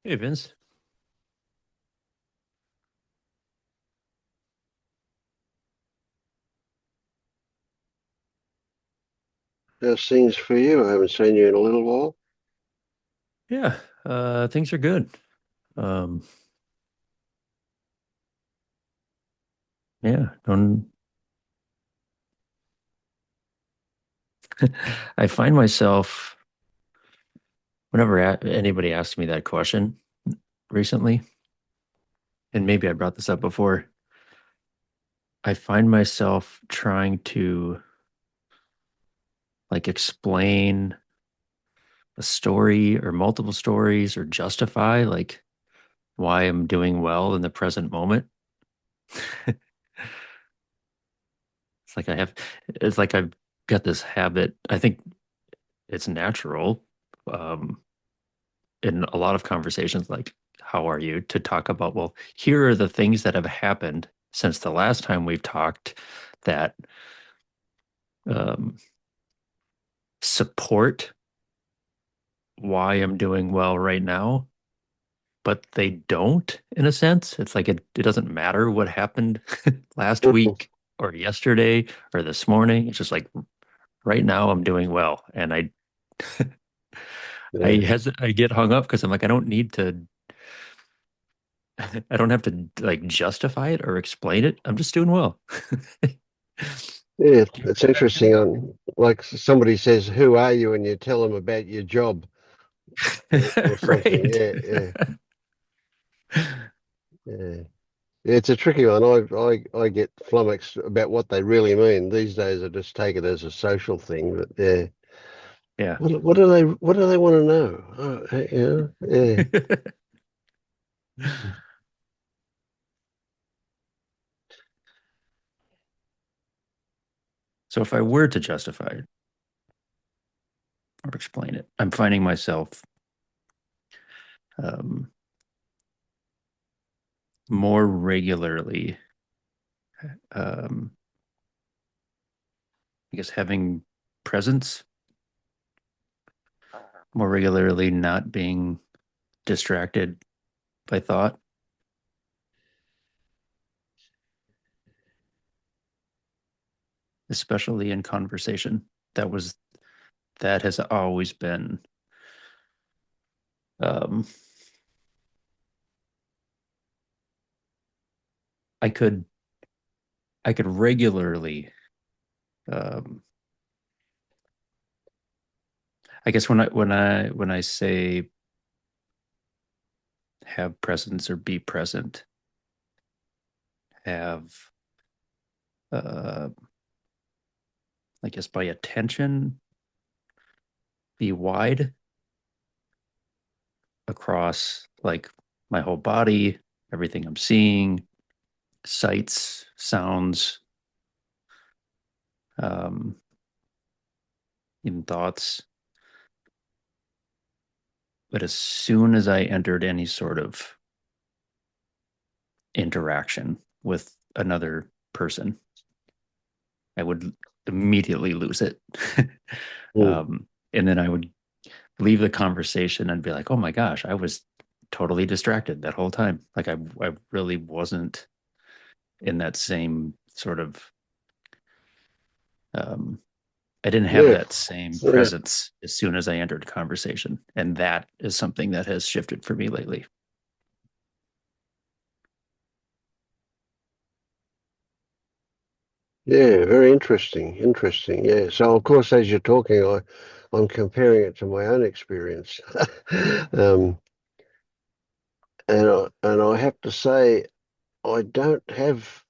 Hey Vince. How's things for you? I haven't seen you in a little while. Yeah, things are good. Um, yeah, don't I find myself whenever anybody asks me that question recently, and maybe I brought this up before, I find myself trying to like explain a story or multiple stories or justify like why I'm doing well in the present moment. It's like I have, it's like I've got this habit. I think it's natural. Um, in a lot of conversations like how are you to talk about, well, here are the things that have happened since the last time we've talked that um, support why I'm doing well right now, but they don't in a sense. It's like it doesn't matter what happened last week or yesterday or this morning. It's just like right now I'm doing well, and Yeah, I get hung up because I'm like I don't need to. I don't have to like justify it or explain it. I'm just doing well. yeah, Do you it's find that interesting. too? Like somebody says, "Who are you?" and you tell them about your job or something. Right. Yeah. Yeah, it's a tricky one. I get flummoxed about what they really mean. These days, I just take it as a social thing. But yeah, Yeah. what do they want to know? Yeah. So if I were to justify it or explain it, I'm finding myself um, more regularly, um, I guess, having presence, more regularly not being distracted by thought, especially in conversation. That was that has always been um, I could I could regularly um, I guess when I say have presence or be present, have uh I guess by attention, be wide across like my whole body, everything I'm seeing, sights, sounds, um, even thoughts. But as soon as I entered any sort of interaction with another person, I would immediately lose it. Mm. And then I would leave the conversation and be like, oh my gosh, I was totally distracted that whole time. Like I really wasn't in that same sort of um, I didn't have Yeah. that same Yeah. presence as soon as I entered conversation. And that is something that has shifted for me lately. Yeah, very interesting. Interesting. Yeah. So of course, as you're talking, I'm comparing it to my own experience. Um, and I have to say, I don't have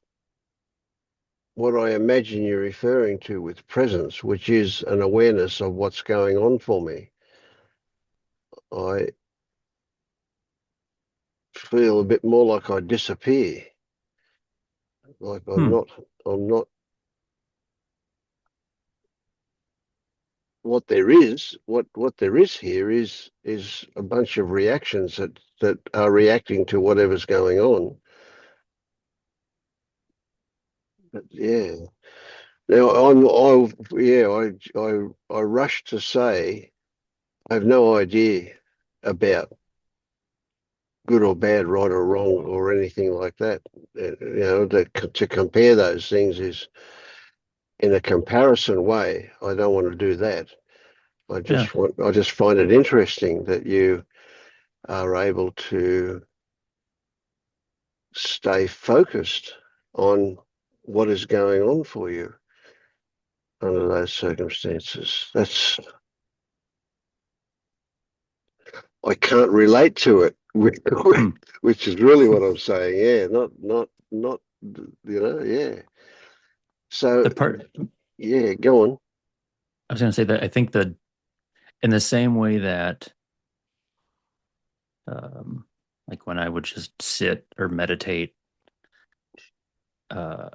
what I imagine you're referring to with presence, which is an awareness of what's going on for me. I feel a bit more like I disappear, like Hmm. I'm not what there is here is a bunch of reactions that are reacting to whatever's going on. But yeah. Now I rush to say I have no idea about good or bad, right or wrong, or anything like that. To compare those things is in a comparison way. I don't want to do that. Yeah. I just find it interesting that you are able to stay focused on what is going on for you under those circumstances. I can't relate to it, Hmm. which is really what I'm saying. Yeah, not, yeah. So, The part yeah, go on. I was going to say that I think that in the same way that, um, like when I would just sit or meditate, uh,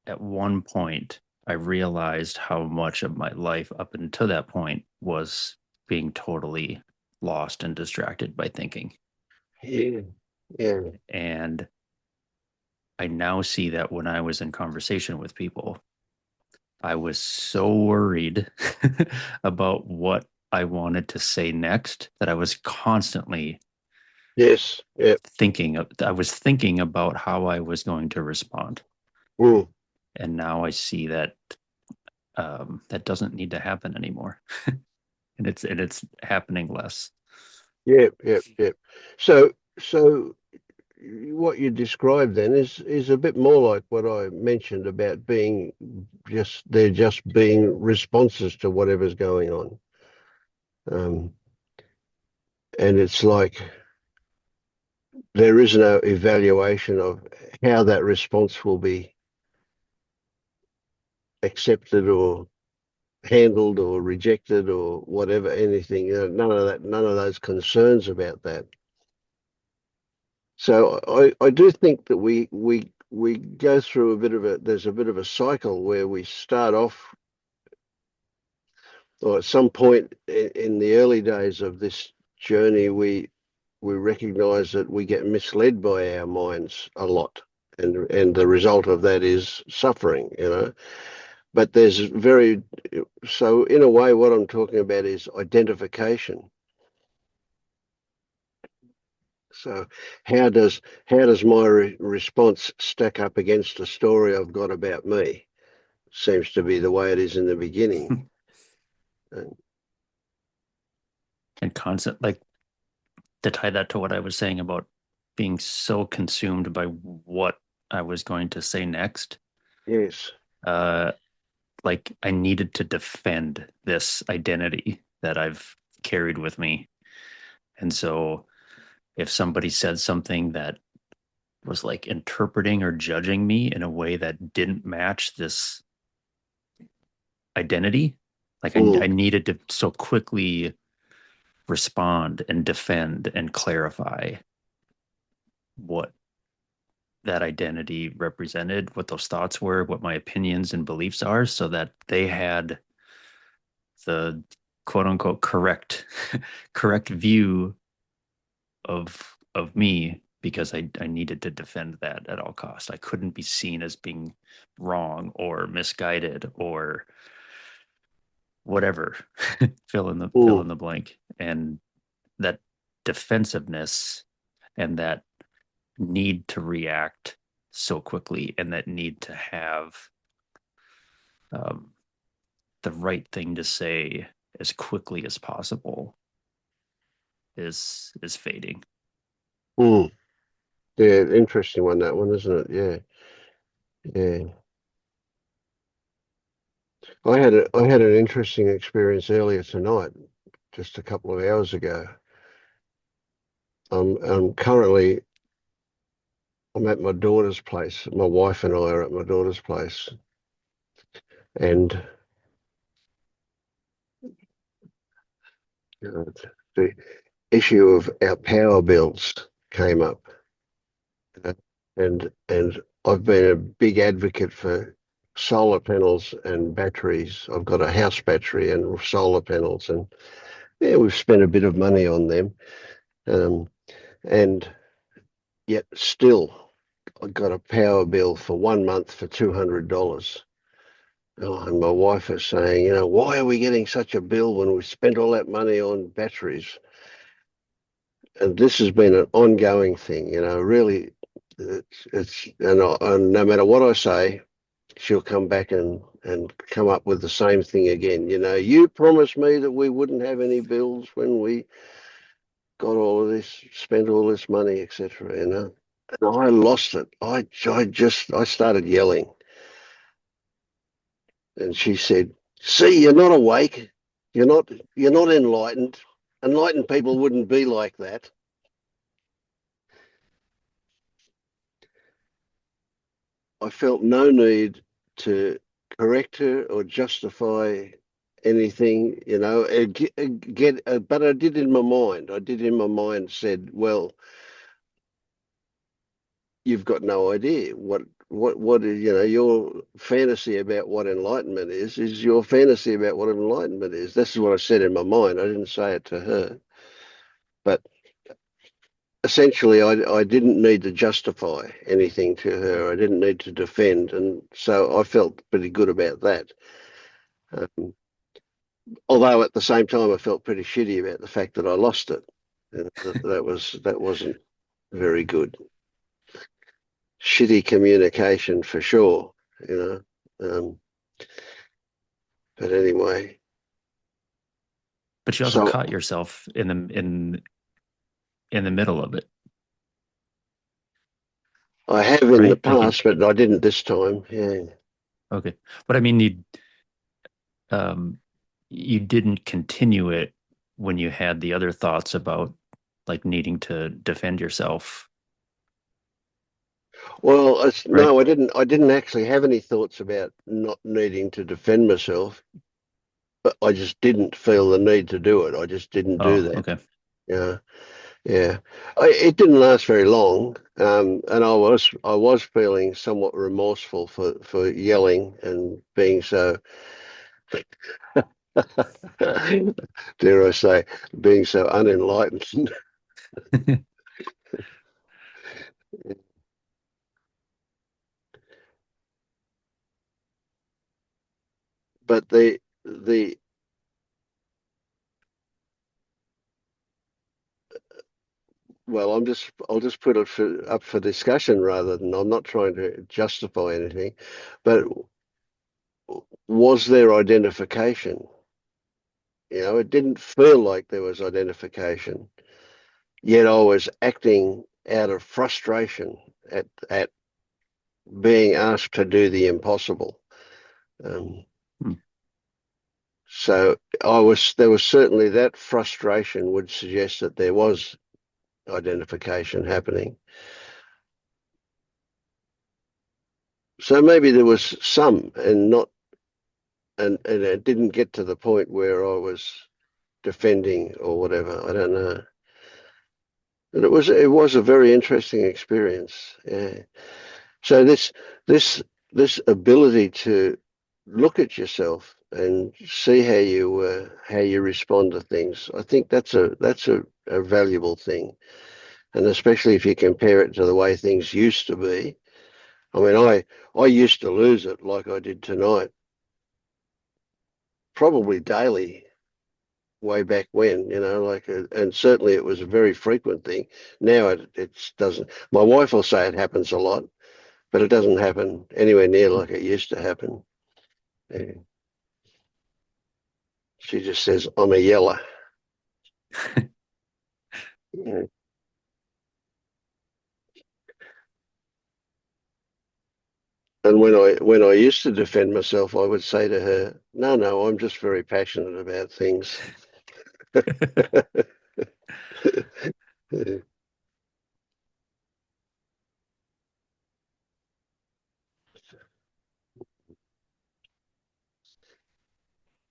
at one point, I realized how much of my life up until that point was being totally lost and distracted by thinking. Yeah, yeah, And I now see that when I was in conversation with people, I was so worried about what I wanted to say next that I was constantly yes, yeah. I was thinking about how I was going to respond. Mm. And now I see that that doesn't need to happen anymore. And it's happening less. Yep, yep, yep. So what you described then is a bit more like what I mentioned about being just being responses to whatever's going on. Um, and it's like there is no evaluation of how that response will be accepted or handled or rejected or whatever, anything. None of that, none of those concerns about that. So I do think that we go through there's a bit of a cycle where we start off, or at some point in the early days of this journey, we recognize that we get misled by our minds a lot. And the result of that is suffering. But so in a way, what I'm talking about is identification. So how does my response stack up against the story I've got about me? Seems to be the way it is in the beginning. And And constant, like, to tie that to what I was saying about being so consumed by what I was going to say next, yes, uh, like I needed to defend this identity that I've carried with me. And so if somebody said something that was like interpreting or judging me in a way that didn't match this identity, like I mm, needed to so quickly respond and defend and clarify what that identity represented, what those thoughts were, what my opinions and beliefs are, so that they had the quote unquote correct view of me, because I needed to defend that at all costs. I couldn't be seen as being wrong or misguided or whatever. Fill mm, in the blank. And that defensiveness and that need to react so quickly and that need to have um, the right thing to say as quickly as possible is fading. mm. Yeah, interesting one, that one, isn't it? Yeah, yeah. I had an interesting experience earlier tonight, just a couple of hours ago. Currently I'm at my daughter's place. My wife and I are at my daughter's place, and uh, the issue of our power bills came up. uh, and I've been a big advocate for solar panels and batteries. I've got a house battery and solar panels, and yeah, we've spent a bit of money on them, um, and yet still I got a power bill for 1 month for $200. Oh, and my wife is saying, why are we getting such a bill when we spent all that money on batteries? and this has been an ongoing thing, really. And no matter what I say, she'll come back and come up with the same thing again. You promised me that we wouldn't have any bills when we got all of this, spent all this money, etc. And I lost it. I started yelling, and she said, "See, you're not awake. You're not enlightened. Enlightened people wouldn't be like that." I felt no need to correct her or justify anything, but I did in my mind. I did in my mind said, well, you've got no idea what is, your fantasy about what enlightenment is your fantasy about what enlightenment is. This is what I said in my mind. I didn't say it to her, but essentially I didn't need to justify anything to her. I didn't need to defend. And so I felt pretty good about that. Um, Although at the same time I felt pretty shitty about the fact that I lost it. That wasn't very good. Shitty communication for sure, you but anyway, But you also so caught yourself in the middle of it, I have in the right? Like you past, but I didn't this time. Yeah. okay. But I mean um you didn't continue it when you had the other thoughts about like needing to defend yourself, Well, right? no, I didn't actually have any thoughts about not needing to defend myself, but I just didn't feel the need to do it. I just didn't do Oh, that. okay. Yeah. Yeah, it didn't last very long, and I was feeling somewhat remorseful for yelling and being so, dare I say, being so unenlightened. But the well, I'll just put it up for discussion rather than I'm not trying to justify anything, but was there identification? It didn't feel like there was identification. Yet I was acting out of frustration at being asked to do the impossible. Um, Hmm. so there was certainly that frustration would suggest that there was identification happening. So maybe there was some and not, and it didn't get to the point where I was defending or whatever. I don't know. But it was a very interesting experience. Yeah. So this this ability to look at yourself and see how you respond to things, I think that's a valuable thing, and especially if you compare it to the way things used to be. I mean, I used to lose it like I did tonight, probably daily, way back when, and certainly it was a very frequent thing. Now it doesn't. My wife will say it happens a lot, but it doesn't happen anywhere near like it used to happen. Yeah. She just says, "I'm a yeller." Yeah. And when I used to defend myself, I would say to her, "No, no, I'm just very passionate about things."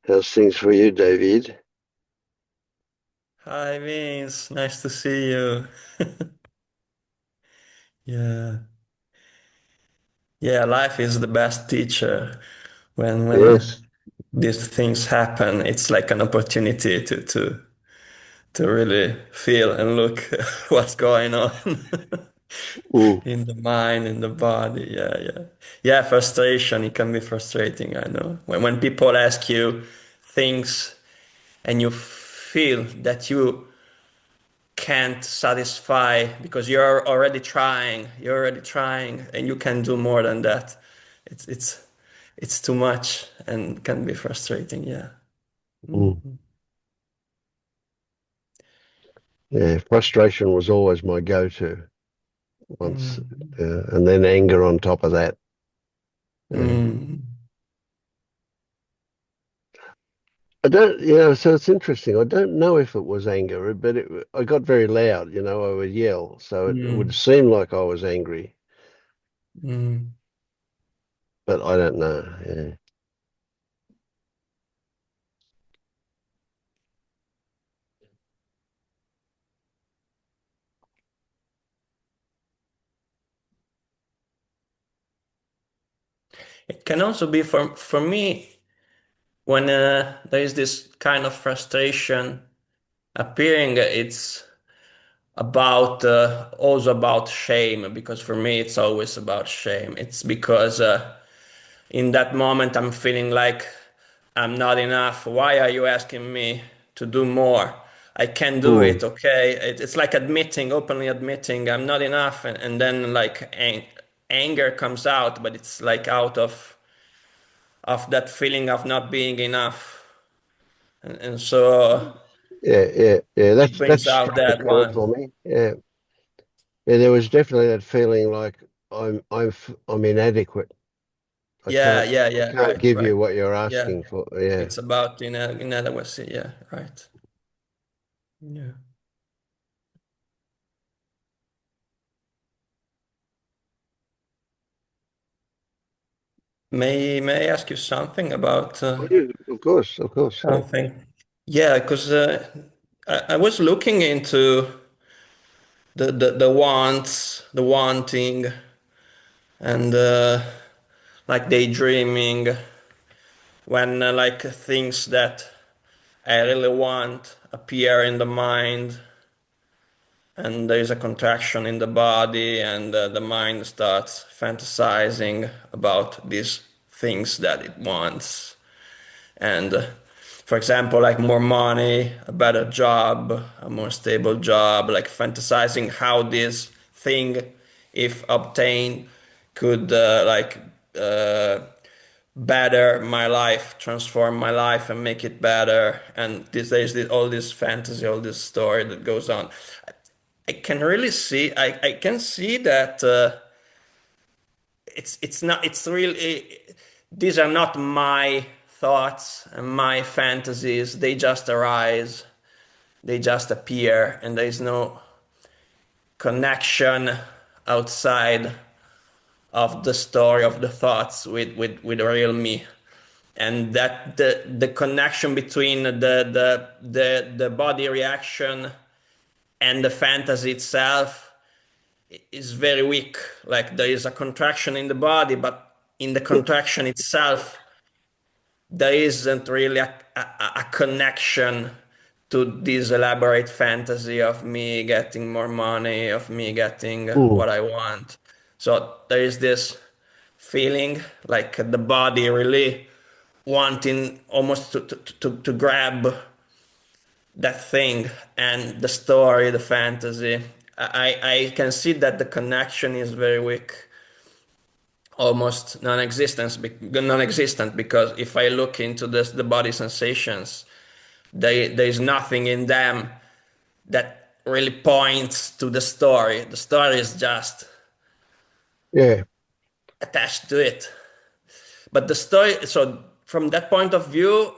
How's things for you, David? Hi, Vince. Nice to see you. Yeah. Yeah, life is the best teacher when Yes. these things happen. It's like an opportunity to really feel and look what's going on Mm. in the mind, in the body. Yeah, yeah. Yeah, frustration, it can be frustrating, I know. When people ask you things and you feel that you can't satisfy because you're already trying, and you can do more than that. It's it's it's too much and can be frustrating. Yeah. Mm. Mhm. Yeah, frustration was always my go-to once, Mm. and then anger on top of that. Yeah. Mm. I don't, so it's interesting. I don't know if it was anger, but I got very loud, I would yell. So it would Mm. seem like I was angry, Mm. but I don't know. Yeah. It can also be for me when there is this kind of frustration appearing. It's about also about shame, because for me it's always about shame. It's because in that moment I'm feeling like I'm not enough. Why are you asking me to do more? I can do Mm. it, okay? It's like openly admitting I'm not enough, and then like anger comes out, but it's like out of that feeling of not being enough, and so Yeah. it That's brings out struck a that chord one. for me. Yeah. Yeah, there was definitely that feeling like I'm inadequate. I Yeah, can't yeah, I yeah, can't right, give right. you what you're Yeah, asking for. Yeah. it's about inadequacy. Yeah, right. Yeah. May I ask you something about Oh, yeah, of course, of course. Yeah. something? Yeah, because I was looking into the wants, the wanting, and like daydreaming, when like things that I really want appear in the mind, and there is a contraction in the body, and the mind starts fantasizing about these things that it wants. And for example, like more money, a better job, a more stable job, like fantasizing how this thing, if obtained, could uh, better my life, transform my life, and make it better. And there's all this fantasy, all this story that goes on. I can really see, I can see that it's not, it's really, these are not my thoughts and my fantasies. They just arise, they just appear, and there is no connection outside of the story of the thoughts with the real me. And that the connection between the body reaction and the fantasy itself is very weak. Like there is a contraction in the body, but in the contraction itself, there isn't really a connection to this elaborate fantasy of me getting more money, of me getting Mm. what I want. So there is this feeling like the body really wanting almost to grab that thing, and the story, the fantasy. I can see that the connection is very weak, almost non-existent, because if I look into the body sensations, there is nothing in them that really points to the story. The story is just Yeah. attached to it. But the story, so from that point of view,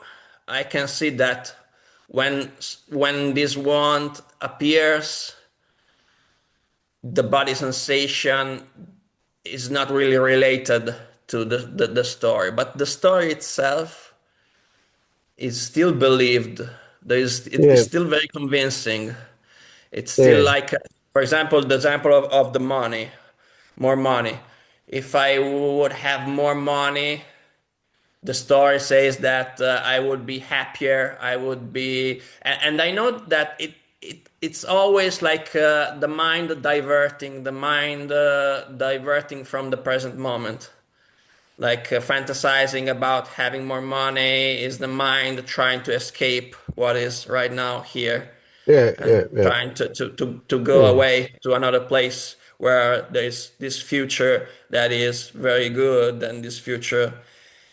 I can see that when when this want appears, the body sensation is not really related to the story, but the story itself is still believed. It's Yeah. still very convincing. It's still Yeah. like, for example, the example of the money, more money. If I would have more money, the story says that I would be happier. I would be, and I know that it's always like the mind diverting from the present moment. Like fantasizing about having more money is the mind trying to escape what is right now here. Yeah, yeah, and yeah, trying to go yeah, away to another place where there's this future that is very good, and this future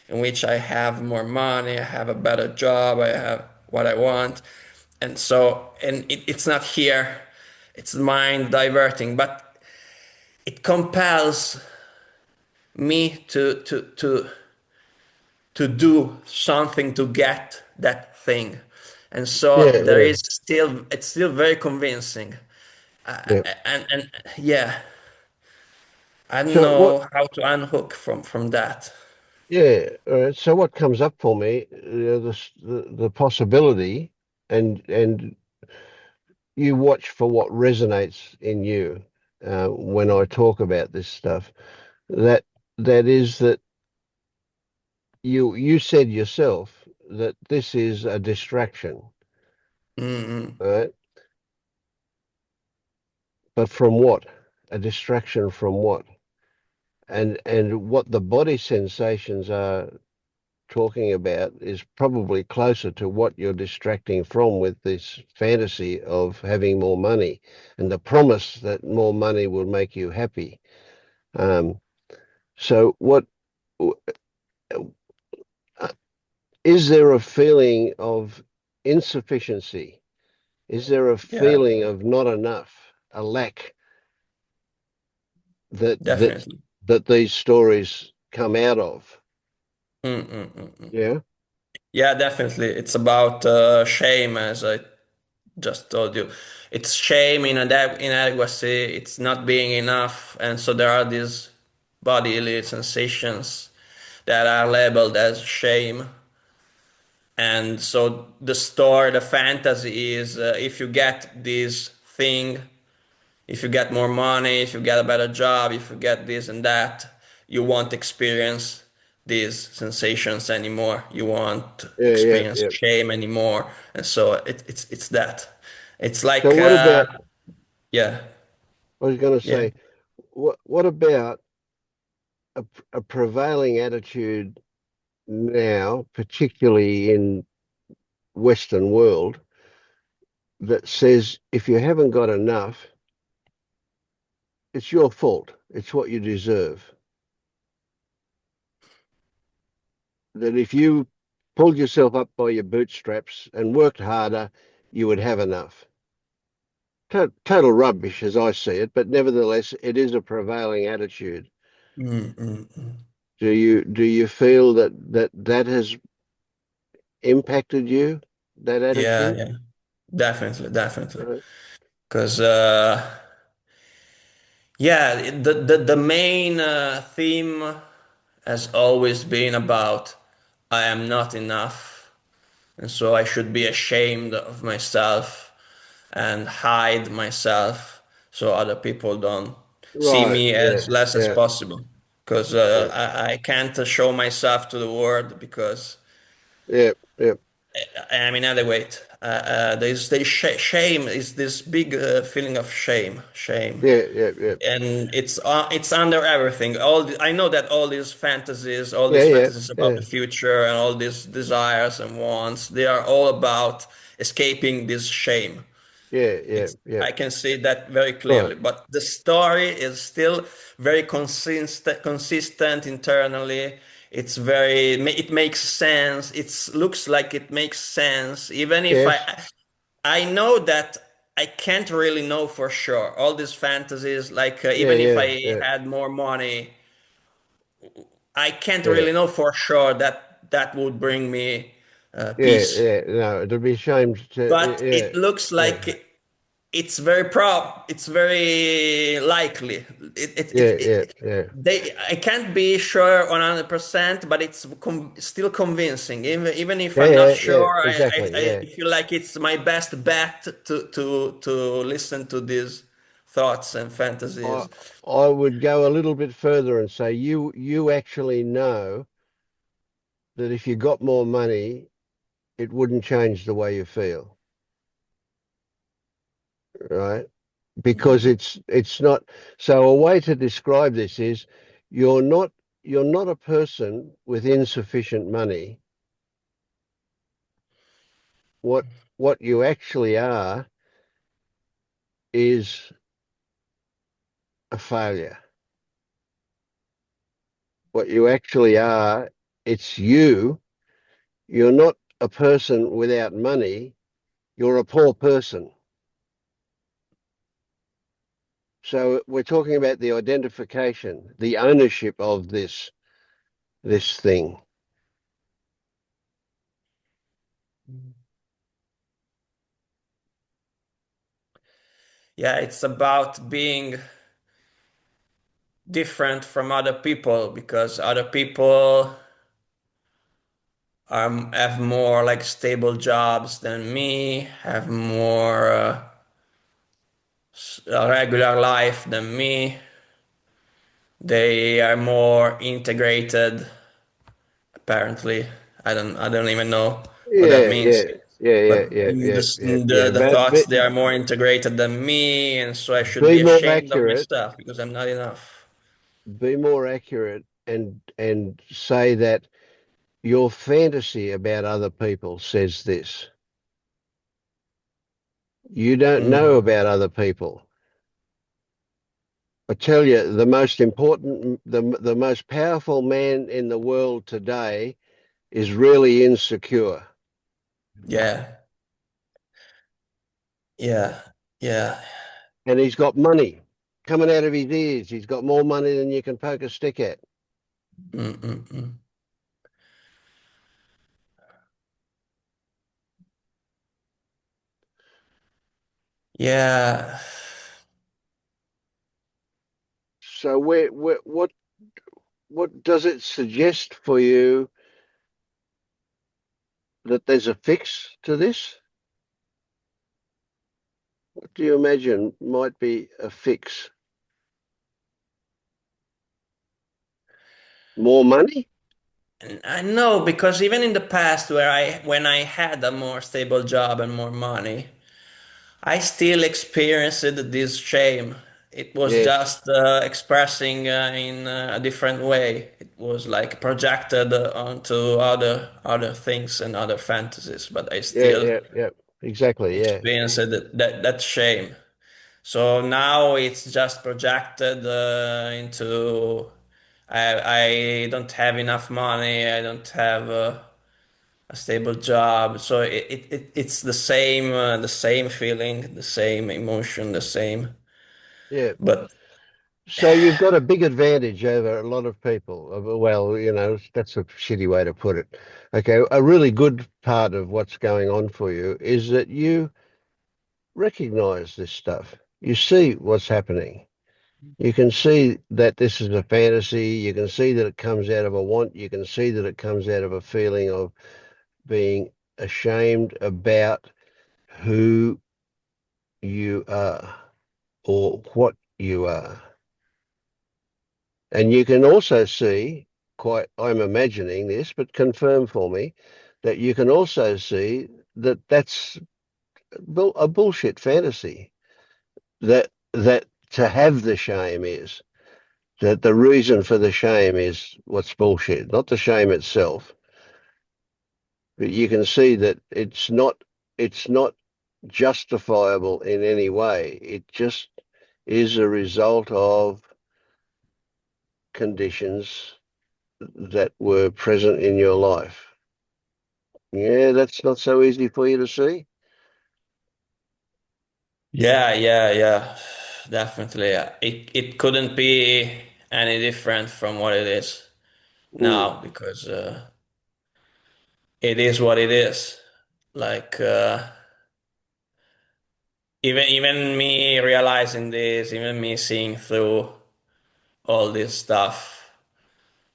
in which I have more money, I have a better job, I have what I want. And so, and it's not here, it's mind diverting, but it compels me to do something to get that thing. And yeah, so there yeah, is still, it's still very convincing. yeah. And yeah, I don't So what? know how to unhook from that. Yeah. All right. So what comes up for me, the possibility, and you watch for what resonates in you when I talk about this stuff. That that is that you said yourself that this is a distraction, Mm-mm. right? But from what? A distraction from what? And what the body sensations are talking about is probably closer to what you're distracting from with this fantasy of having more money and the promise that more money will make you happy. Um, so what uh, is there a feeling of insufficiency? Is there a Yeah, feeling of not enough, a lack that that definitely. that these stories come out of? Mm-mm-mm-mm. Yeah, Yeah, definitely. It's about shame, as I just told you. It's shame, inadequacy, it's not being enough. And so there are these bodily sensations that are labeled as shame. And so the story, the fantasy is if you get this thing, if you get more money, if you get a better job, if you get this and that, you won't experience these sensations anymore. You won't yeah, yeah, experience yeah. shame anymore. And so it's that. It's So like, what about? yeah, I was going to yeah. say, what about a prevailing attitude now, particularly in Western world, that says if you haven't got enough, it's your fault. It's what you deserve. That if you pulled yourself up by your bootstraps and worked harder, you would have enough. Total rubbish as I see it, but nevertheless, it is a prevailing attitude. Mm, mm, mm. Do you feel that has impacted you, that Yeah, attitude? yeah, definitely, definitely. Right. Because, yeah, the main theme has always been about I am not enough, and so I should be ashamed of myself and hide myself so other people don't see Right. me Yeah. as less as Yeah. possible. Because Yeah. I can't show myself to the world because Yeah. Yeah. I am inadequate. There's shame is this big feeling of shame, Yeah. Yeah. Yeah. and it's under everything. I know that all Yeah. these Yeah. fantasies about Yeah. the future, and all these desires and wants, they are all about escaping this shame. Yeah. Yeah. It's Yeah. I can see that very Right. clearly, but the story is still very consistent internally. It makes sense. It looks like it makes sense, even if Yes. I know that I can't really know for sure. All these fantasies, like Yeah. even if Yeah. I Yeah. had more money, I can't Yeah. really know for sure that that would bring me Yeah. peace. Yeah. No, it'd be ashamed to. But Yeah. it looks Yeah. like it's very likely. Yeah. Yeah. Yeah. I can't be sure 100%, but it's still convincing. Even if Yeah. I'm not Yeah. Yeah. sure, Exactly. I Yeah. feel like it's my best bet to listen to these thoughts and I fantasies. I would go a little bit further and say you actually know that if you got more money, it wouldn't change the way you feel, right? Because Mm. it's not. So a way to describe this is you're not you're not a person with insufficient money. What what you actually are is a failure. What you actually are, it's you. You're not a person without money. You're a poor person. So we're talking about the identification, the ownership of this thing. Yeah, it's about being different from other people because other people have more like stable jobs than me, have more a regular life than me. They are more integrated, apparently. I don't even know what that Yeah, means. yeah, yeah, yeah, But yeah, yeah, yeah, yeah. the thoughts they are more integrated than me, and so I should Be be more ashamed of my accurate. stuff because I'm not enough. Be more accurate, and say that your fantasy about other people says this. You don't know Mm, about other people. I tell you, the most powerful man in the world today is really insecure, yeah, yeah, yeah. and he's got money coming out of his ears. He's got more money than you can poke a stick at. Mm, mm, mm. Yeah. So, what does it suggest for you that there's a fix to this? What do you imagine might be a fix? More money? And I know because even in the past when I had a more stable job and more money, I still experienced this shame. It was Yes. just expressing in a different way. It was like projected onto other things and other fantasies, but I Yeah, still yeah, yeah. Exactly. Yeah. experienced that shame. So now it's just projected into I don't have enough money. I don't have a stable job. So it's the same feeling, the same emotion, the same. Yeah. But So you've got a big advantage over a lot of people. Well, that's a shitty way to put it. Okay, a really good part of what's going on for you is that you recognize this stuff. You see what's happening. You can see that this is a fantasy. You can see that it comes out of a want. You can see that it comes out of a feeling of being ashamed about who you are or what you are. And you can also see, I'm imagining this, but confirm for me, that you can also see that that's a bullshit fantasy. That to have the shame is that the reason for the shame is what's bullshit, not the shame itself. But you can see that it's not justifiable in any way. It just is a result of conditions that were present in your life. Yeah, that's not so easy for you to see. yeah, yeah, yeah, definitely. It couldn't be any different from what it is Mm. now because it is what it is. Like even me realizing this, even me seeing through all this stuff,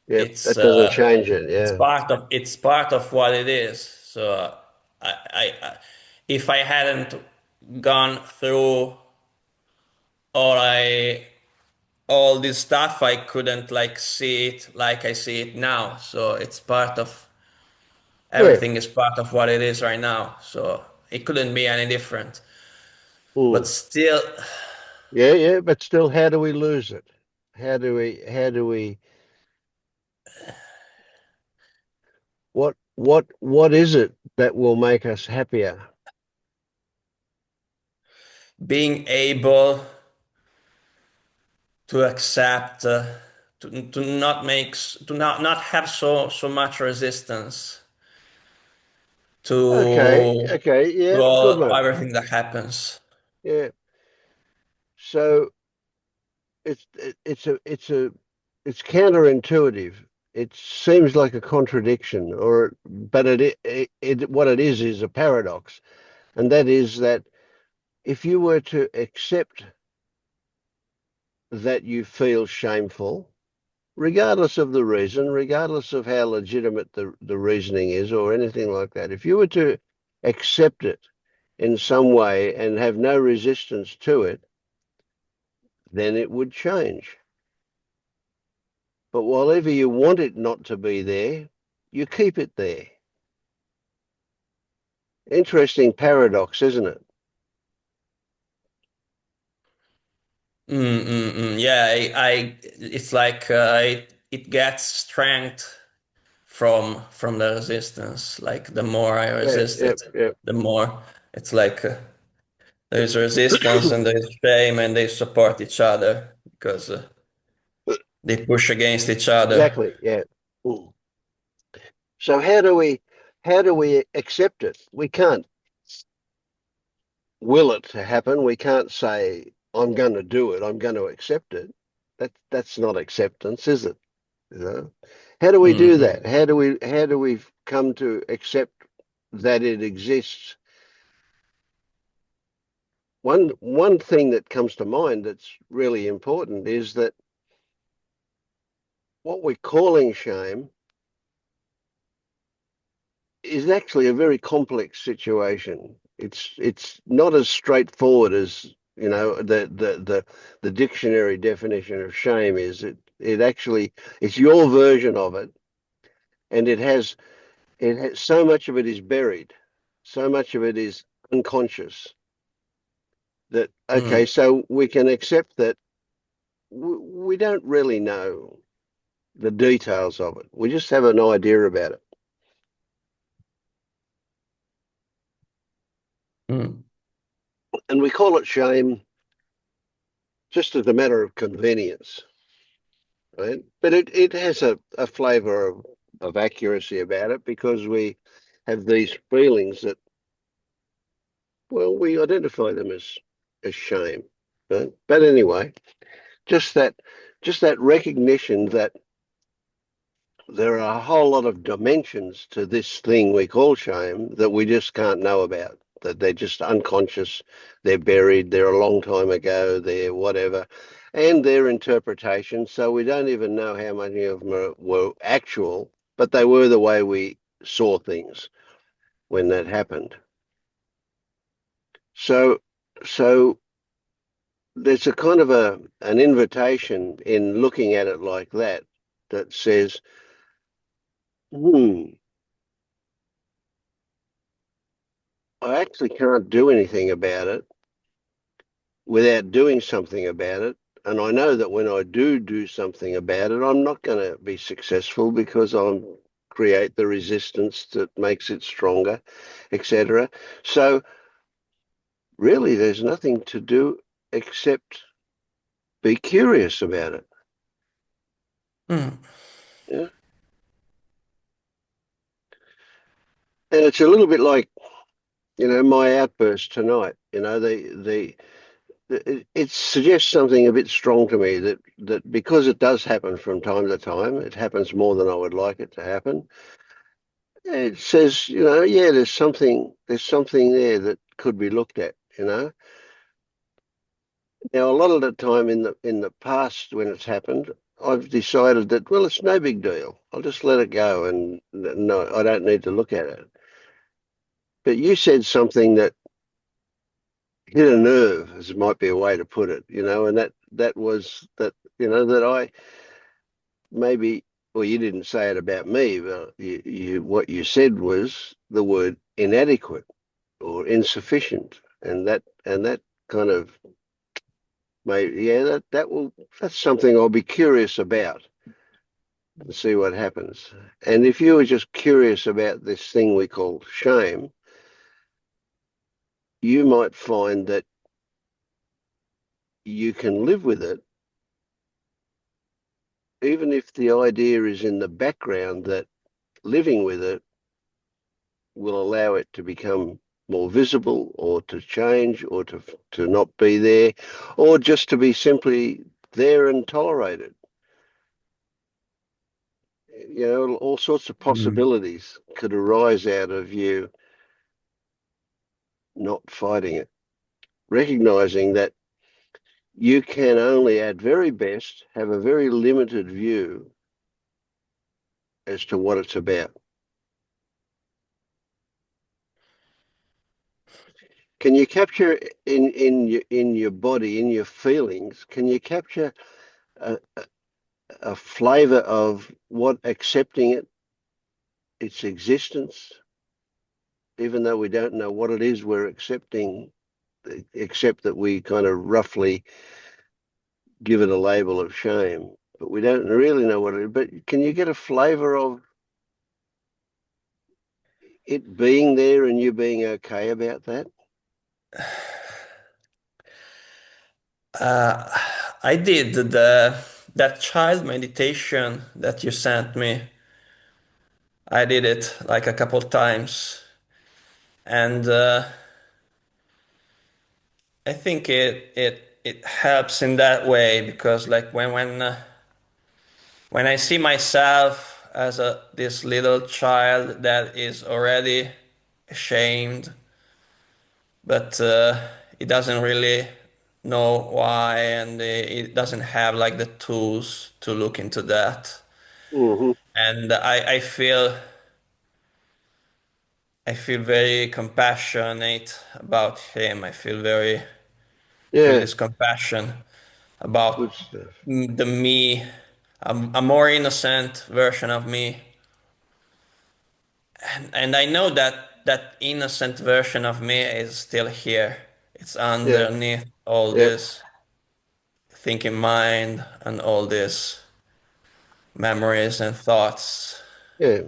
Yep, it's that doesn't change it. Yeah. it's part of what it is. So I if I hadn't gone through all I all this stuff, I couldn't like see it like I see it now. So it's part of Yeah. everything is part of what it is right now. So it couldn't be any different. But Mm. still, Yeah, yeah, but still, how do we lose it? How do we, what is it that will make us happier? being able to accept, to not not have so much resistance Okay, to okay, yeah, good one. everything that happens. Yeah. So it's counterintuitive. It seems like a contradiction, but what it is a paradox, and that is that if you were to accept that you feel shameful, regardless of the reason, regardless of how legitimate the reasoning is or anything like that, if you were to accept it in some way and have no resistance to it, then it would change. But whatever you want it not to be there, you keep it there. Interesting paradox, isn't it? Yeah, it's like it gets strength from the resistance. Like the more I Yeah, resist yeah, it, yeah. the more it's like there's resistance and there's shame, and they support each other because they push against each other. Exactly, yeah. Mm. So how do we accept it? We can't will it to happen. We can't say, I'm going to do it. I'm going to accept it. That's not acceptance, is it? You know? How do we do Mm-mm. that? How do we come to accept that it exists? One thing that comes to mind that's really important is that what we're calling shame is actually a very complex situation. It's not as straightforward as the dictionary definition of shame is. It actually it's your version of it, and it has so much of it is buried, so much of it is unconscious that okay, Mm, so we can accept that we don't really know the details of it. We just have an idea about it, mm, and we call it shame just as a matter of convenience, right? But it has a flavour of accuracy about it because we have these feelings that, well, we identify them as shame, right? But anyway, just that just that recognition that there are a whole lot of dimensions to this thing we call shame that we just can't know about. That they're just unconscious, they're buried, they're a long time ago, they're whatever, and their interpretation. So we don't even know how many of them were actual, but they were the way we saw things when that happened. So, so there's a kind of an invitation in looking at it like that that says, hmm, I actually can't do anything about it without doing something about it. And I know that when I do something about it, I'm not going to be successful because I'll create the resistance that makes it stronger, etc. So really, there's nothing to do except be curious about it. mm, Yeah? And it's a little bit like, my outburst tonight. It suggests something a bit strong to me that because it does happen from time to time, it happens more than I would like it to happen. It says, yeah, there's something there that could be looked at. Now, a lot of the time in the past when it's happened, I've decided that, well, it's no big deal. I'll just let it go, and no, I don't need to look at it. But you said something that hit a nerve, as might be a way to put it, and that was that I maybe, well, you didn't say it about me, but what you said was the word inadequate or insufficient, and that kind of made, yeah, that's something I'll be curious about and see what happens. And if you were just curious about this thing we call shame, you might find that you can live with it, even if the idea is in the background that living with it will allow it to become more visible or to change or to not be there or just to be simply there and tolerated. You know, all sorts of Mm. possibilities could arise out of you not fighting it, recognizing that you can only at very best have a very limited view as to what it's about. Can you capture in your body, in your feelings? Can you capture a, a flavor of what accepting its existence, even though we don't know what it is we're accepting, except that we kind of roughly give it a label of shame, but we don't really know what it is. But can you get a flavor of it being there and you being okay about that? Uh, I did that child meditation that you sent me. I did it like a couple times, and I think it helps in that way because like when I see myself as a this little child that is already ashamed, but it doesn't really know why, and it doesn't have like the tools to look into that. Mm-hmm. And I feel very compassionate about him. Feel Yeah, this compassion about good stuff. the me, a more innocent version of me. And I know that that innocent version of me is still here. It's Yeah, underneath all yeah, this thinking mind and all these memories and thoughts. yeah,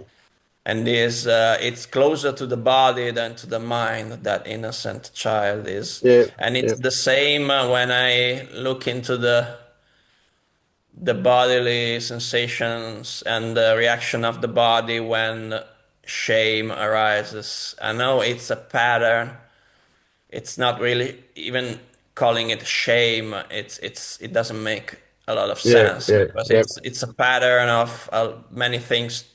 And it's closer to the body than to the mind, that innocent child is. yeah, And it's yeah, the same when I look into the bodily sensations and the reaction of the body when shame arises. I know it's a pattern. It's not really even calling it shame. It doesn't make a lot of yeah, sense yeah, because yeah, it's a pattern of many things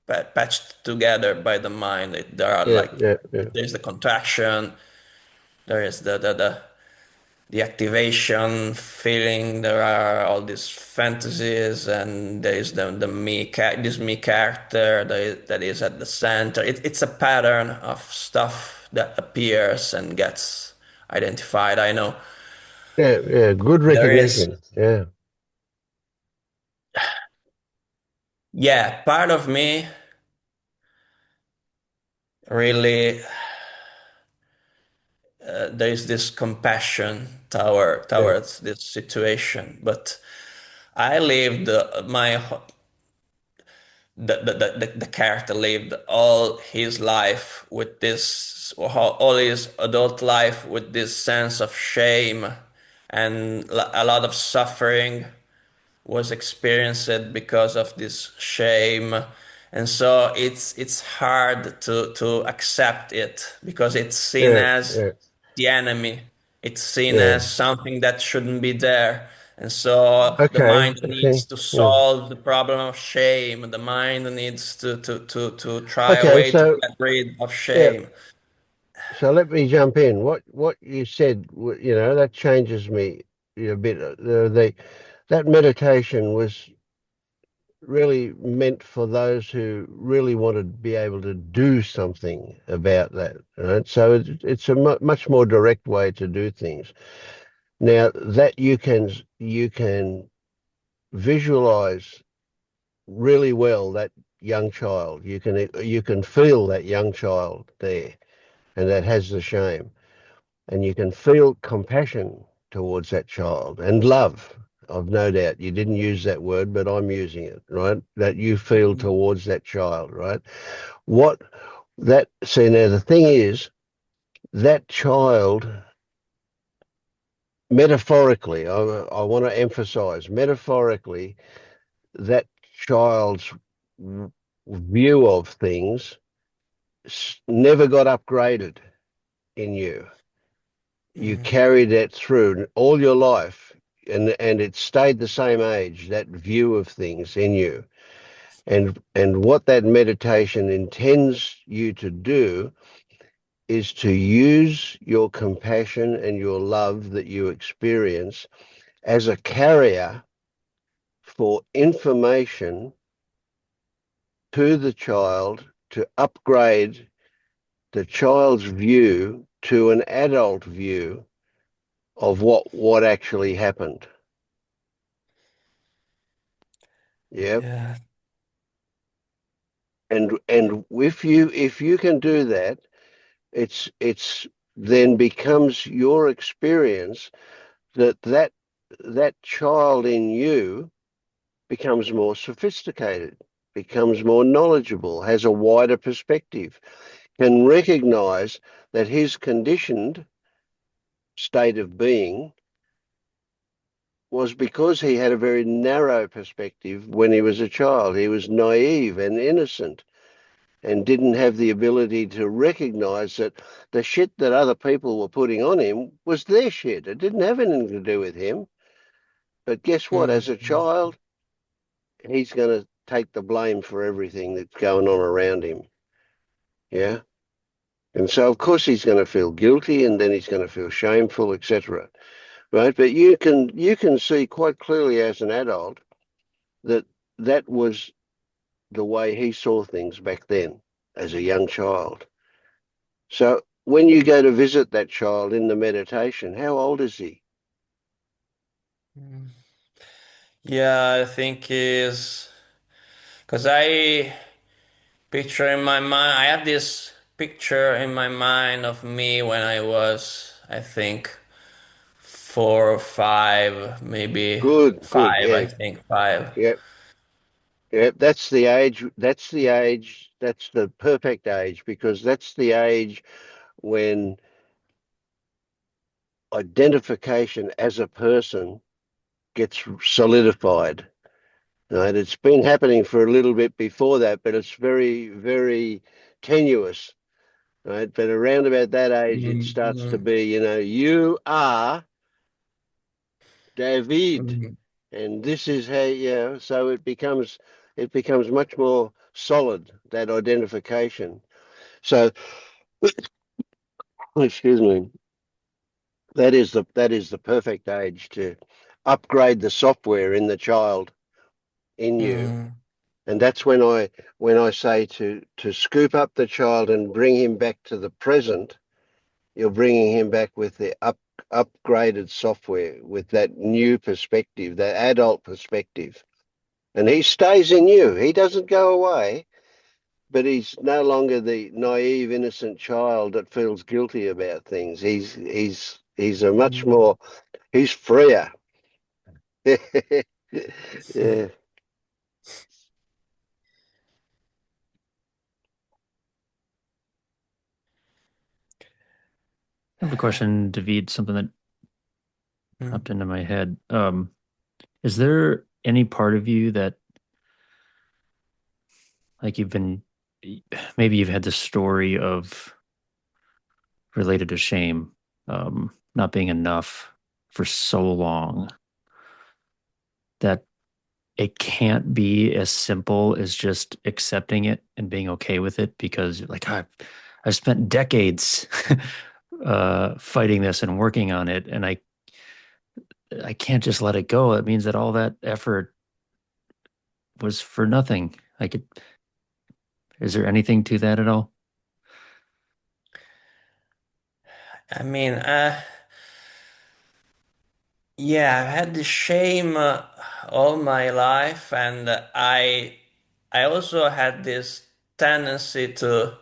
patched together by the mind. There are yeah, like yeah, yeah, there's the contraction, there is the activation feeling. There are all these fantasies, and there is this me character that is at the center. It's a pattern of stuff that appears and gets identified. I know yeah, yeah. Good there is, recognition. Yeah, yeah, part of me really. There is this compassion yeah, towards this situation, but I lived my the character lived all his life with this, all his adult life with this sense of shame, and a lot of suffering was experienced because of this shame. And so it's hard to accept it because it's seen yeah, as yeah, the enemy. It's seen yeah. as something that shouldn't be there. And so the Okay, mind okay, needs to yeah. solve the problem of shame. The mind needs to try a Okay, way to so get rid of yeah, shame. so let me jump in. What you said, you know, that changes me a bit. That meditation was really meant for those who really want to be able to do something about that, right? So it's a much more direct way to do things. Now that you can visualize really well that young child. You can feel that young child there, and that has the shame, and you can feel compassion towards that child and love. I've no doubt you didn't use that word, but I'm using it, right? That you feel Mhm. towards that child, right? What that, see, now the thing is, that child metaphorically, I want to emphasize metaphorically that child's view of things never got upgraded in you. You Mm, carried that through all your life, and it stayed the same age, that view of things in you. And what that meditation intends you to do is to use your compassion and your love that you experience as a carrier for information to the child to upgrade the child's view to an adult view of what actually happened. Yeah. yeah. And if you can do that, it's then becomes your experience that child in you becomes more sophisticated, becomes more knowledgeable, has a wider perspective, can recognize that his conditioned state of being was because he had a very narrow perspective when he was a child. He was naive and innocent and didn't have the ability to recognize that the shit that other people were putting on him was their shit. It didn't have anything to do with him. But guess what? As a Mm, child, he's going to take the blame for everything that's going on around him. Yeah. And so, of course, he's going to feel guilty, and then he's going to feel shameful, etc. Right? But you can see quite clearly as an adult that that was the way he saw things back then as a young child. So when you go to visit that child in the meditation, how old is he? mm. Yeah, I think is because I picture in my mind. I have this picture in my mind of me when I was, I think, 4 or 5, maybe Good, good. 5. I Yeah, think 5. yeah, yeah. That's the age. That's the age. That's the perfect age because that's the age when identification as a person gets solidified. Right? It's been happening for a little bit before that, but it's very, very tenuous. Right? But around about that age, it starts to Mm, be, you are David, mm, and this is how, so it becomes much more solid, that identification. So, excuse me, that is the perfect age to upgrade the software in the child in you. mm, And that's when I say to scoop up the child and bring him back to the present. You're bringing him back with the upgraded software, with that new perspective, that adult perspective. And he stays in you. He doesn't go away, but he's no longer the naive, innocent child that feels guilty about things. He's a much mm. more he's freer. Yeah. I have a question, David, something that Mm. popped into my head. Is there any part of you that like maybe you've had this story of related to shame, not being enough for so long that it can't be as simple as just accepting it and being okay with it because like I've spent decades fighting this and working on it and I can't just let it go. It means that all that effort was for nothing. Like is there anything to that at all? I mean, yeah, I've had the shame all my life, and I also had this tendency to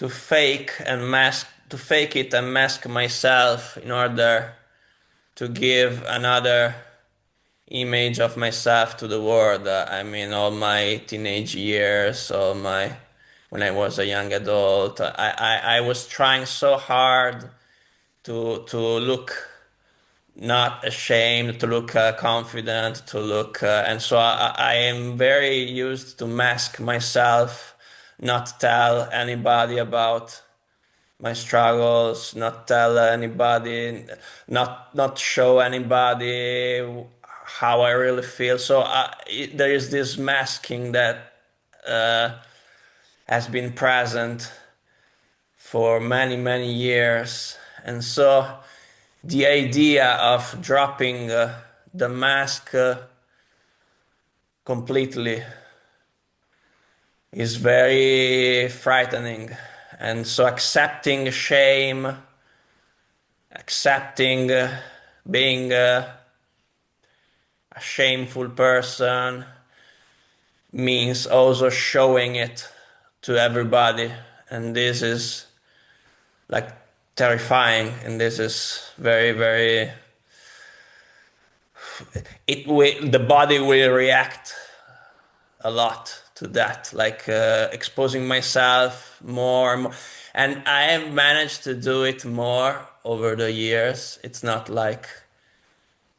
fake it and mask myself in order to give another image of myself to the world. I mean, all my teenage years, all my when I was a young adult, I was trying so hard to look not ashamed, to look confident, to look, and so I am very used to mask myself, not tell anybody about my struggles, not tell anybody, not show anybody how I really feel. So there is this masking that uh, has been present for many, many years. And so the idea of dropping the mask completely is very frightening. And so accepting shame, accepting being a shameful person means also showing it to everybody. And this is like terrifying. And this is very, very, the body will react a lot to that, like exposing myself more and more. And I have managed to do it more over the years. It's not like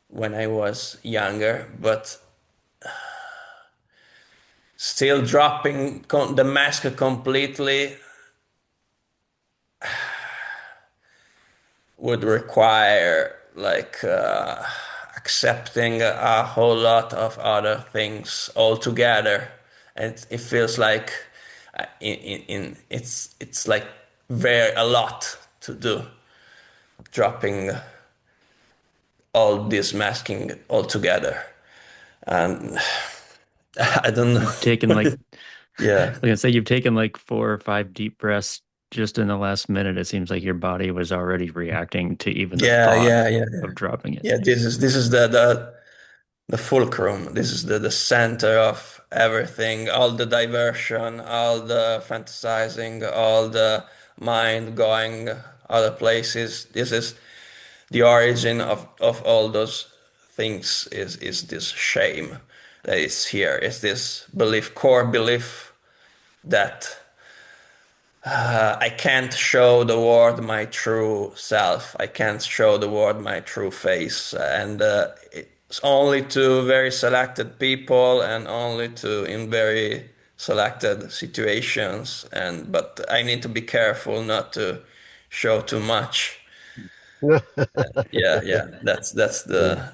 when I was younger, but still dropping the mask completely would require like accepting a whole lot of other things altogether, and it feels like it's like very a lot to do, dropping all this masking altogether, and I don't know. You've taken like, Yeah, like I say, you've taken like 4 or 5 deep breaths just in the last minute. It seems like your body was already reacting to even the yeah, thought yeah, yeah, of dropping it. yeah. This is the fulcrum. This is the center of everything, all the diversion, all the fantasizing, all the mind going other places. This is the origin of all those things is this shame that is here. Is this belief, core belief that I can't show the world my true self. I can't show the world my true face. And it's only to very selected people and only to in very selected situations. And but I need to be careful not to show too much. Yeah, yeah. That's Yeah. the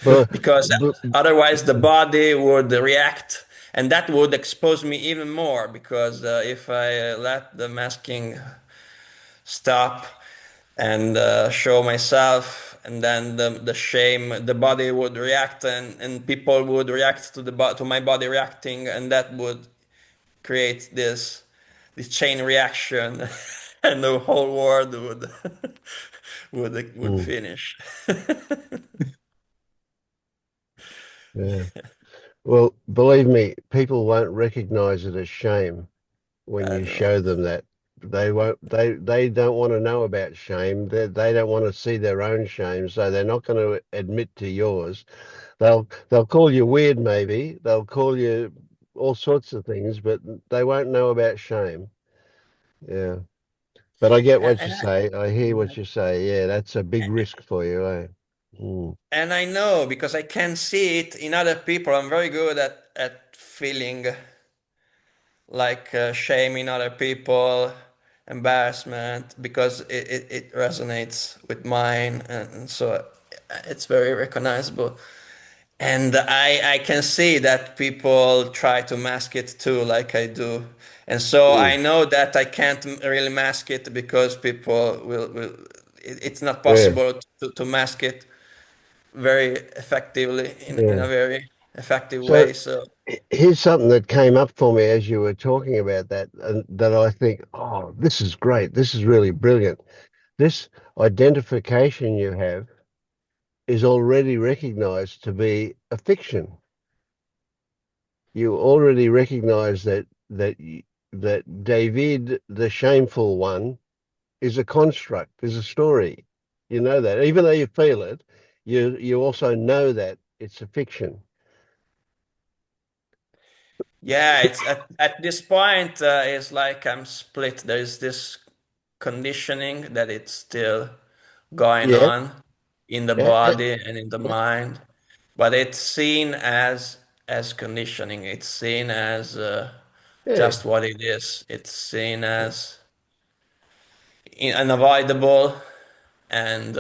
But, because but otherwise the body would react, and that would expose me even more because if I let the masking stop and show myself, and then the shame, the body would react, and people would react to to my body reacting, and that would create this chain reaction, and the whole world would would mm, finish. yeah. Well, believe me, people won't recognize it as shame when I you know. show them that. They won't. They don't want to know about shame. They don't want to see their own shame, so they're not going to admit to yours. They'll call you weird, maybe. They'll call you all sorts of things, but they won't know about shame. Yeah. But I get what you And say. I hear what I, you say. Yeah, that's a big risk for you, eh? Mm. and I know because I can see it in other people. I'm very good at feeling like shame in other people, embarrassment, because it resonates with mine, and so it's very recognizable. And I can see that people try to mask it too, like I do. And so I Mm. know that I can't really mask it because people will it's not Yeah, possible to mask it very effectively in yeah. a very effective So way. So here's something that came up for me as you were talking about that, and that I think, oh, this is great. This is really brilliant. This identification you have is already recognized to be a fiction. You already recognize that David, the shameful one, is a construct, is a story. You know that, even though you feel it, you also know that it's a fiction. yeah, it's at this point it's like I'm split. There is this conditioning that it's still going Yeah, on, in the Yeah, body and in the mind, but it's seen as conditioning. It's seen as yeah. just what it is. It's seen as unavoidable, and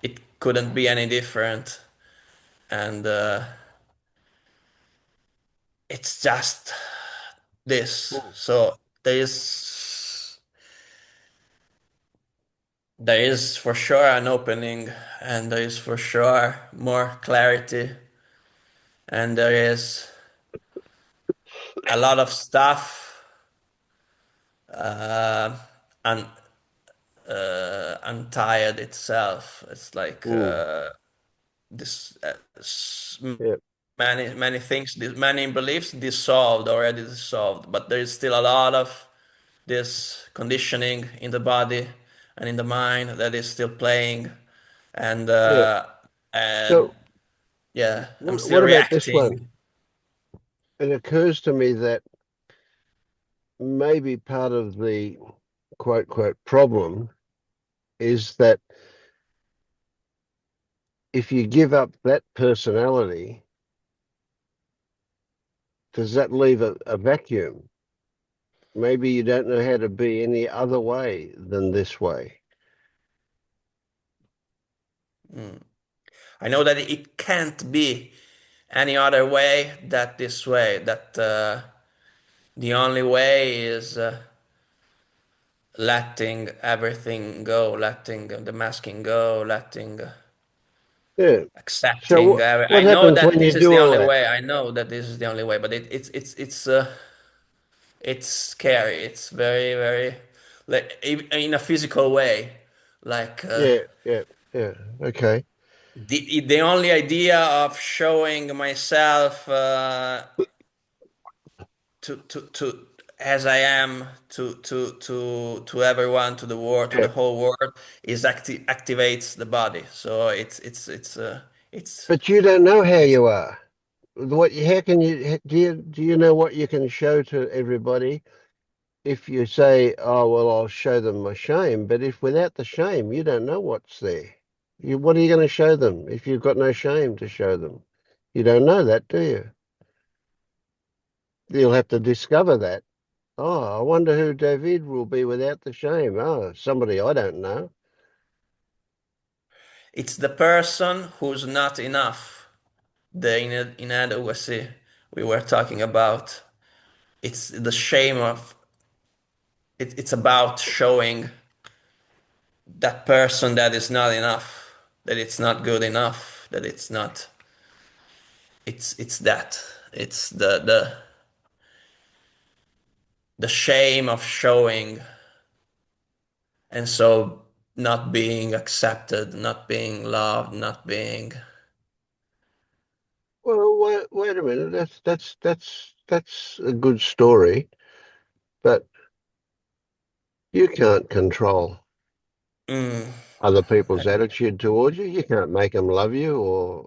it couldn't be any different. And it's just this. Mm. So there is for sure an opening, and there is for sure more clarity, and there is a lot of stuff uh, un, untired itself. It's like Mm. this Yeah, many things, many beliefs dissolved, already dissolved, but there is still a lot of this conditioning in the body and in the mind that is still playing, and yeah. uh, So yeah, I'm still what about this one? reacting. It occurs to me that maybe part of the quote quote problem is that if you give up that personality, does that leave a vacuum? Maybe you don't know how to be any other way than this way. Mm. I know that it can't be any other way that this way, that the only way is letting everything go, letting the masking go, letting Yeah. So accepting. I what know happens that when you this is do the all only that? way. I know that this is the only way, but it's scary. It's very, very, like, in a physical way. Like Yeah, yeah, yeah. Okay. the only idea of showing myself to as I am to everyone, to the world, to Yeah. the whole world, is activates the body. So it's But you don't know how it's you are. How can you know what you can show to everybody if you say, oh, well, I'll show them my shame, but if without the shame, you don't know what's there. What are you going to show them if you've got no shame to show them? You don't know that, do you? You'll have to discover that. Oh, I wonder who David will be without the shame. Oh, somebody I don't know. it's the person who's not enough. The inadequacy we were talking about. It's the shame of it. It's about showing that person that is not enough, that it's not good enough, that it's not. It's that. It's the shame of showing, and so not being accepted, not being loved, not being. Well, wait a minute. That's a good story, but you can't control Mm, other people's attitude towards you. You can't make them love you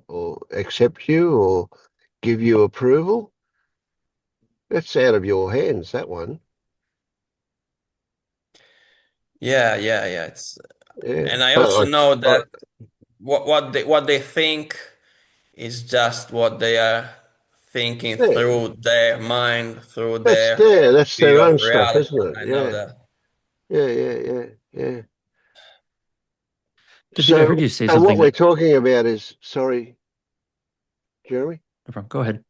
or accept you or give you approval. That's out of your hands, that one. yeah, yeah, yeah. It's Yeah. and I also Oh, know I, that what they think is just what they are thinking yeah. through their mind, through their That's view their of own stuff, reality. isn't it? I know Yeah. that. Yeah, yeah, yeah, yeah. David, I So, heard you say and what something we're that, talking about is, sorry, Jeremy? no problem. Go ahead.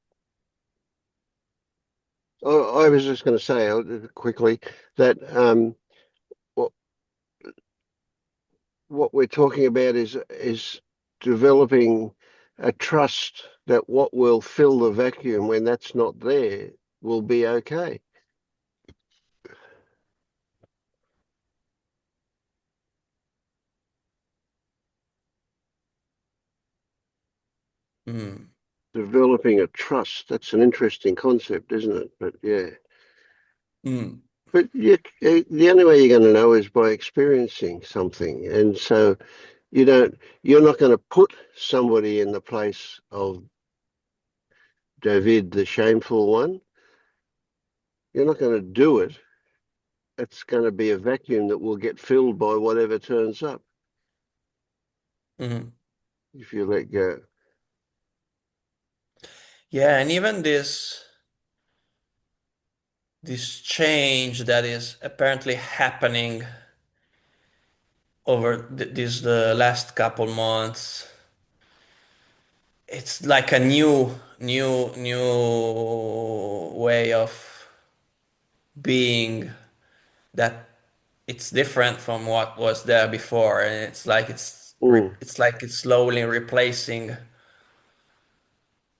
I was just going to say quickly that what what we're talking about is developing a trust that what will fill the vacuum when that's not there will be okay. Mm, Developing a trust, that's an interesting concept, isn't it? But yeah. mm, But the only way you're going to know is by experiencing something. And so you're not going to put somebody in the place of David, the shameful one. You're not going to do it. It's going to be a vacuum that will get filled by whatever turns up. mm. if you let go. Yeah, and even this change that is apparently happening over these the last couple months, it's like a new way of being that it's different from what was there before, and Mm. it's like it's slowly replacing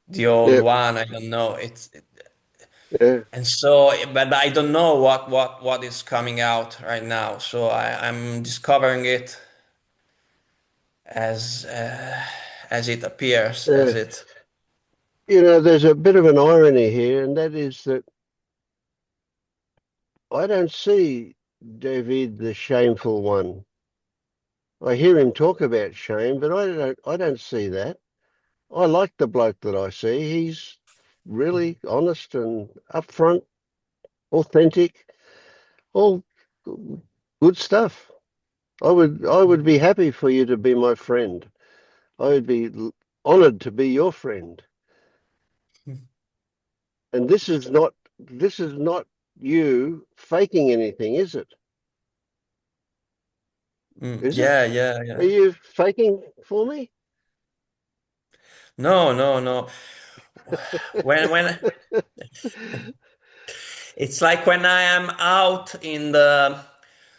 the old Yeah, one. I don't know. yeah, And so, but I don't know what is coming out right now. So I'm discovering it as as it appears, as yeah. it. There's a bit of an irony here, and that is that I don't see David the shameful one. I hear him talk about shame, but I don't see that. I like the bloke that I see. He's really honest and upfront, authentic, all good stuff. I would be happy for you to be my friend. I would be honored to be your friend. And this is not you faking anything, is it? Is it? Yeah, yeah, Are yeah. you faking for me? No, no, no. When it's like when I am out in the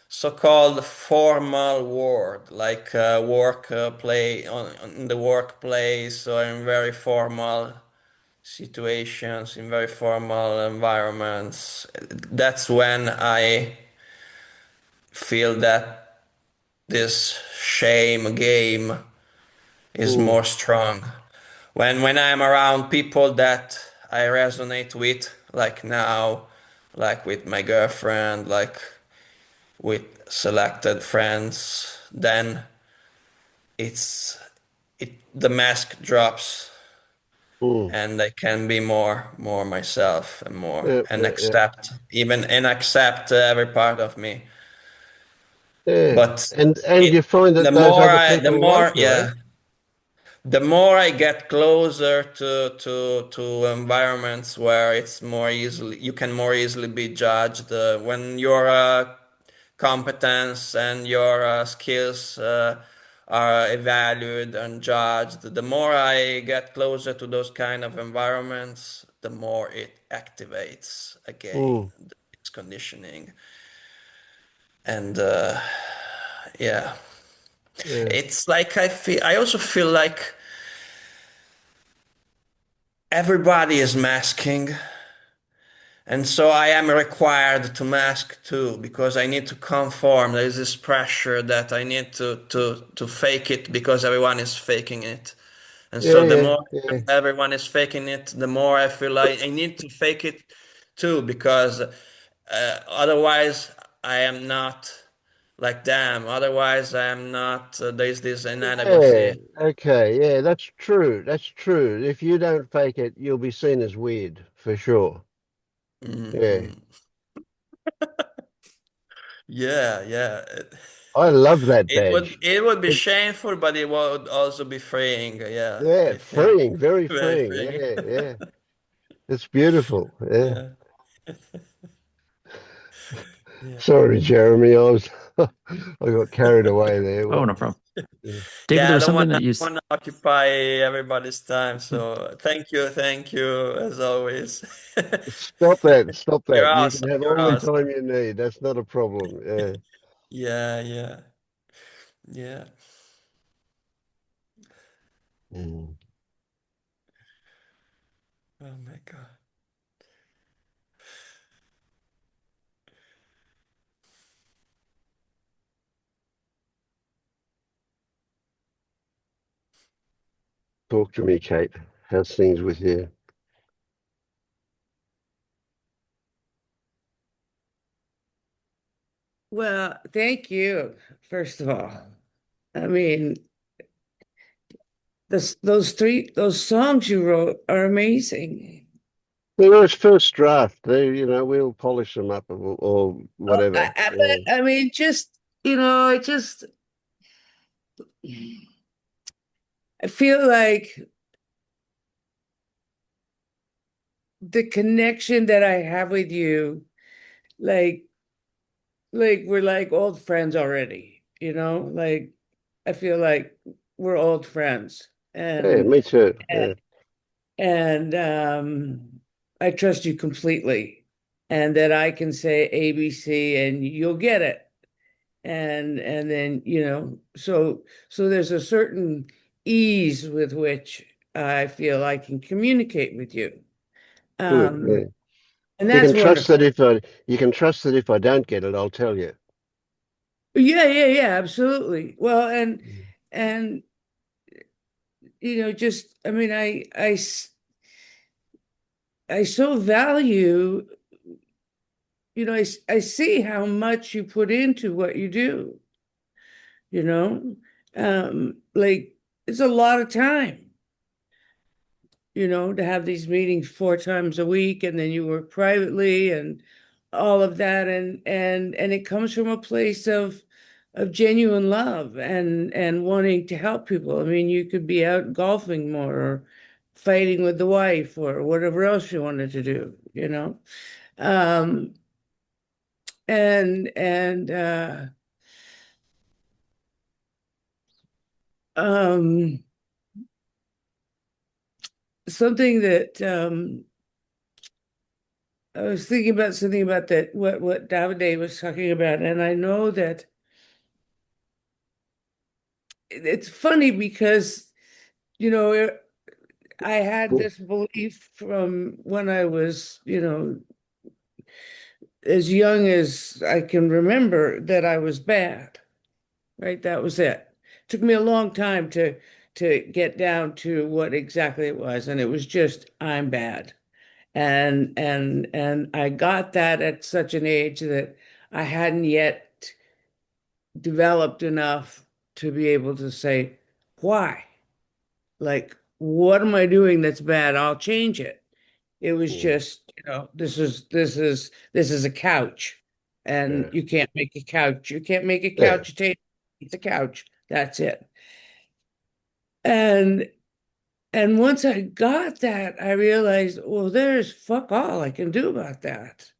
so-called formal world, like work play in the workplace or in very formal situations, in very formal environments. That's when I feel that this shame game is Mm, more strong. When I'm around people that I resonate with, like now, like with my girlfriend, like with selected friends, then it's the mask drops mm. and I can be more myself and more Yeah, and yeah, yeah, accept every part of me. yeah. But And you find that those other the people like more you, eh? yeah, the more I get closer to environments where it's more easily you can more easily be judged when your competence and your skills are evaluated and judged. The more I get closer to those kind of environments, the more it activates again Mm, its conditioning. And yeah, yeah, it's like I also feel like everybody is masking. And so I am required to mask too because I need to conform. There is this pressure that I need to fake it because everyone is faking it. And yeah, so the yeah, more yeah, everyone is faking it, the more I feel like I need to fake it too because otherwise I am not like them. Otherwise I am not. There's this yeah. inadequacy. Okay, yeah, that's true. That's true. If you don't fake it, you'll be seen as weird for sure. Yeah, Mhm. Yeah, yeah. I love that badge. It would be It, shameful, but it would also be freeing. Yeah, yeah, I think freeing, very very freeing. freeing. Yeah, yeah. It's beautiful. Yeah. Yeah, yeah, Sorry, Jeremy. I got carried away there. Oh, Well, no problem. yeah. David, there yeah. was something that you I don't want to occupy everybody's time. So thank you as always. Stop that. Stop You're that. You can awesome. have You're all the awesome. time you need. That's not a problem. Yeah. Yeah, yeah, yeah. Mm. Oh my God. Talk to me, Kate. How's things with you? Well, thank you, first of all. I mean, those songs you wrote are amazing. Well, it's first draft. We'll polish them up or whatever. Yeah. I mean, just, you know, I feel like the connection that I have with you, like we're like old friends already, you know? Like I feel like we're old friends. Yeah, me too. Yeah, And I trust you completely. And that I can say ABC and you'll get it. And then, so there's a certain ease with which I feel I can communicate with you. good. Um, Yeah, and that's wonderful. you can trust that if I don't get it, I'll tell you. Yeah, yeah, yeah, absolutely. Well, and just I mean, I so value, I see how much you put into what you do, you know? Like it's a lot of time, to have these meetings 4 times a week, and then you work privately and all of that, and it comes from a place of genuine love and wanting to help people. I mean, you could be out golfing more or fighting with the wife or whatever else you wanted to do. Um, and um, something that I was thinking about something about that what Davide was talking about, and I know that it's funny because you know I had Mm, this belief from when I was as young as I can remember that I was bad, right? That was it. Took me a long time to get down to what exactly it was, and it was just I'm bad. And I got that at such an age that I hadn't yet developed enough to be able to say why. Like, what am I doing that's bad? I'll change it. It was mm, just, this is a couch, and yeah. you can't make a couch. You can't make a Yeah. couch a table. It's a couch. That's it. And and once I got that, I realized, well, there's fuck all I can do about that.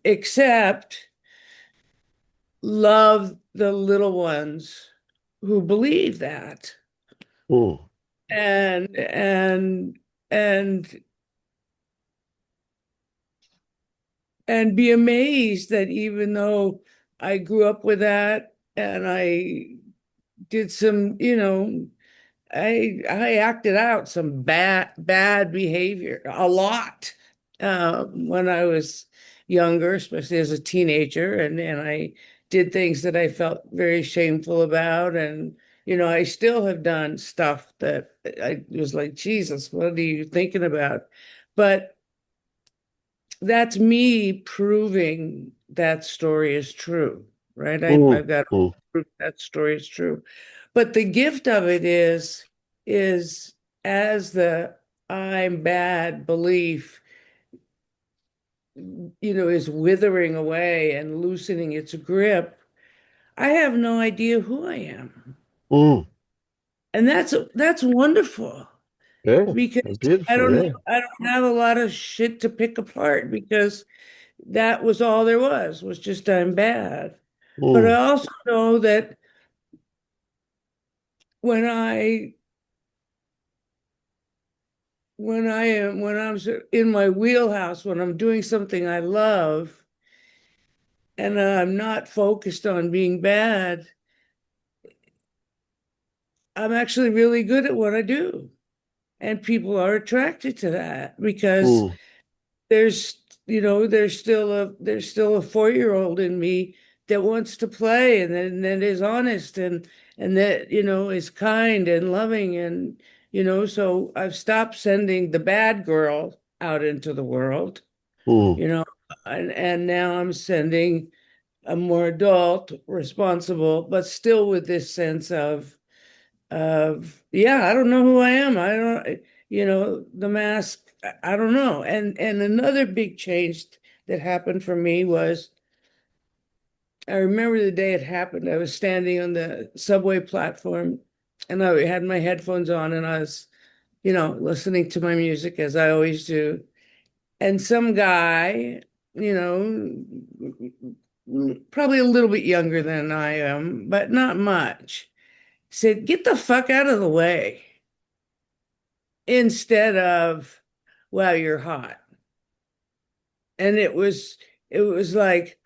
Except love the little ones who believe that Mm, and and and and be amazed that even though I grew up with that and I did some, I acted out some bad behavior a lot when I was younger, especially as a teenager, and I did things that I felt very shameful about, and I still have done stuff that I was like, Jesus, what are you thinking about? But that's me proving that story is true, right? mm, I've got mm, proof that story is true. But the gift of it is as the I'm bad belief, is withering away and loosening its grip, I have no idea who I am. mm. And that's wonderful Yeah. because I Beautiful. don't Yeah. have, I don't have a lot of shit to pick apart because that was all there was just I'm bad. But I Mm, also know that when I when I'm in my wheelhouse, when I'm doing something I love and I'm not focused on being bad, I'm actually really good at what I do. And people are attracted to that because mm, there's there's still a 4-year-old in me that wants to play and that is honest and that is kind and loving and so I've stopped sending the bad girl out into the world, mm, you know and now I'm sending a more adult, responsible, but still with this sense of yeah, I don't know who I am. I don't, the mask, I don't know. And another big change that happened for me was I remember the day it happened. I was standing on the subway platform and I had my headphones on and I was, listening to my music as I always do. And some guy, you probably a little bit younger than I am, but not much, said, "Get the fuck out of the way," instead of, "Wow, you're hot." And it was like,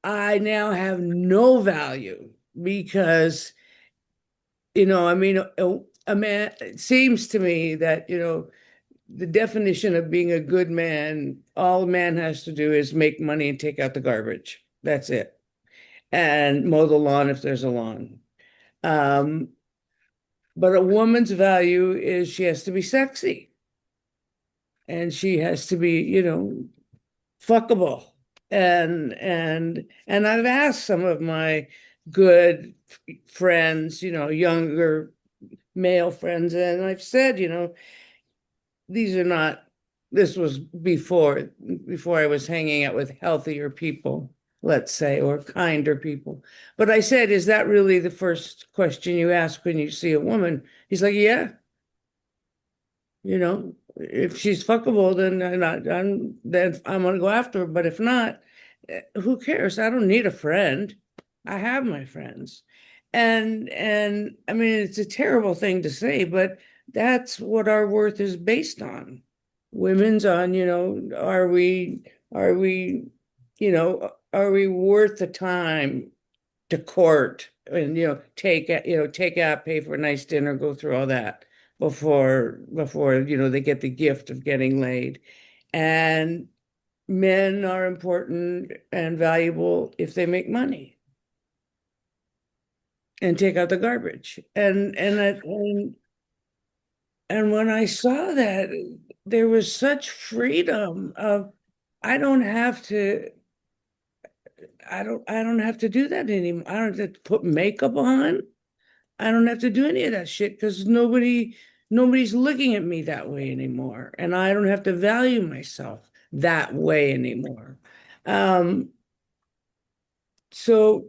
I now have no value because, I mean, a man, it seems to me that, the definition of being a good man, all a man has to do is make money and take out the garbage. That's it. And mow the lawn if there's a lawn. Um, but a woman's value is she has to be sexy and she has to be, fuckable. And I've asked some of my good friends, younger male friends, and I've said, these are not, this was before I was hanging out with healthier people, let's say, or kinder people. But I said, is that really the first question you ask when you see a woman? He's like, yeah, if she's fuckable, then I'm gonna go after her. But if not, who cares? I don't need a friend. I have my friends. And I mean, it's a terrible thing to say, but that's what our worth is based on. Women's on, are we, are we worth the time to court and, take out, pay for a nice dinner, go through all that before, they get the gift of getting laid. And men are important and valuable if they make money and take out the garbage. And when I saw that, there was such freedom of I don't have to I don't have to do that anymore. I don't have to put makeup on. I don't have to do any of that shit because nobody's looking at me that way anymore. And I don't have to value myself that way anymore. Um, so